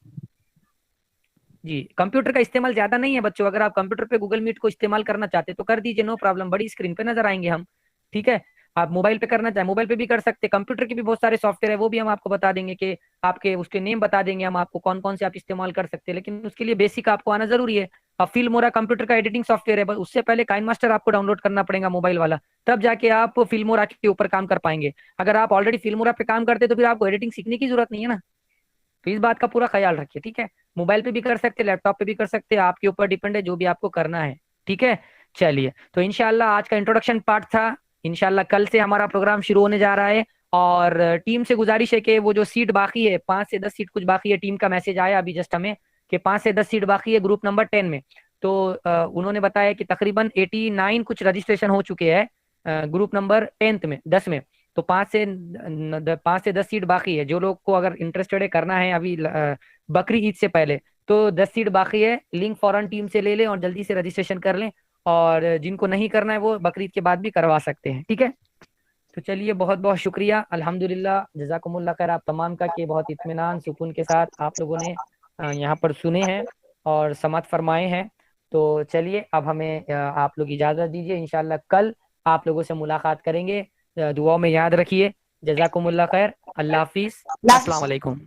जी, कंप्यूटर का इस्तेमाल ज्यादा नहीं है बच्चों, अगर आप कंप्यूटर पे गूगल मीट को इस्तेमाल करना चाहते हैं तो कर दीजिए, नो प्रॉब्लम, बड़ी स्क्रीन पे नजर आएंगे हम। ठीक है। आप मोबाइल पे करना चाहें मोबाइल पे भी कर सकते हैं, कंप्यूटर के भी बहुत सारे सॉफ्टवेयर है, वो भी हम आपको बता देंगे कि आपके उसके नेम बता देंगे हम आपको कौन कौन से आप इस्तेमाल कर सकते हैं, लेकिन उसके लिए बेसिक आपको आना जरूरी है। अब फिल्मोरा कंप्यूटर का एडिटिंग सॉफ्टवेयर है, बस उससे पहले काइन मास्टर आपको डाउनलोड करना पड़ेगा मोबाइल वाला, तब जाके आप फिल्मोरा के ऊपर काम कर पाएंगे। अगर आप ऑलरेडी फिल्मोरा पे काम करते हैं तो फिर आपको एडिटिंग सीखने की जरूरत नहीं है ना। तो इस बात का पूरा ख्याल रखिए, ठीक है। मोबाइल पे भी कर सकते हैं, लैपटॉप पे भी कर सकते हैं, आपके ऊपर डिपेंड है जो भी आपको करना है। ठीक है। चलिए, तो इंशाल्लाह आज का इंट्रोडक्शन पार्ट था। इंशाल्लाह कल से हमारा प्रोग्राम शुरू होने जा रहा है। और टीम से गुजारिश है कि वो जो सीट बाकी है, 5 से 10 सीट कुछ बाकी है, टीम का मैसेज आया अभी जस्ट हमें कि 5 से 10 सीट बाकी है ग्रुप नंबर 10 में। तो उन्होंने बताया कि तकरीबन 89 कुछ रजिस्ट्रेशन हो चुके हैं ग्रुप नंबर 10 में। तो 5 से 10 सीट बाकी है, जो लोग को अगर इंटरेस्टेड है करना है अभी बकरी ईद से पहले, तो 10 सीट बाकी है, लिंक फौरन टीम से ले लें और जल्दी से रजिस्ट्रेशन कर लें। और जिनको नहीं करना है वो बकरीद के बाद भी करवा सकते हैं, ठीक है। तो चलिए, बहुत बहुत शुक्रिया, अल्हम्दुलिल्लाह, जज़ाकुमुल्लाह खैर आप तमाम का, कि बहुत इत्मीनान सुकून के साथ आप लोगों ने यहाँ पर सुने हैं और समात फरमाए हैं। तो चलिए, अब हमें आप लोग इजाज़त दीजिए, इंशाल्लाह कल आप लोगों से मुलाकात करेंगे। दुआओं में याद रखिए। जज़ाकुमुल्लाह खैर, अल्लाह हाफिज़, अस्सलाम लास्ट वालेकुम।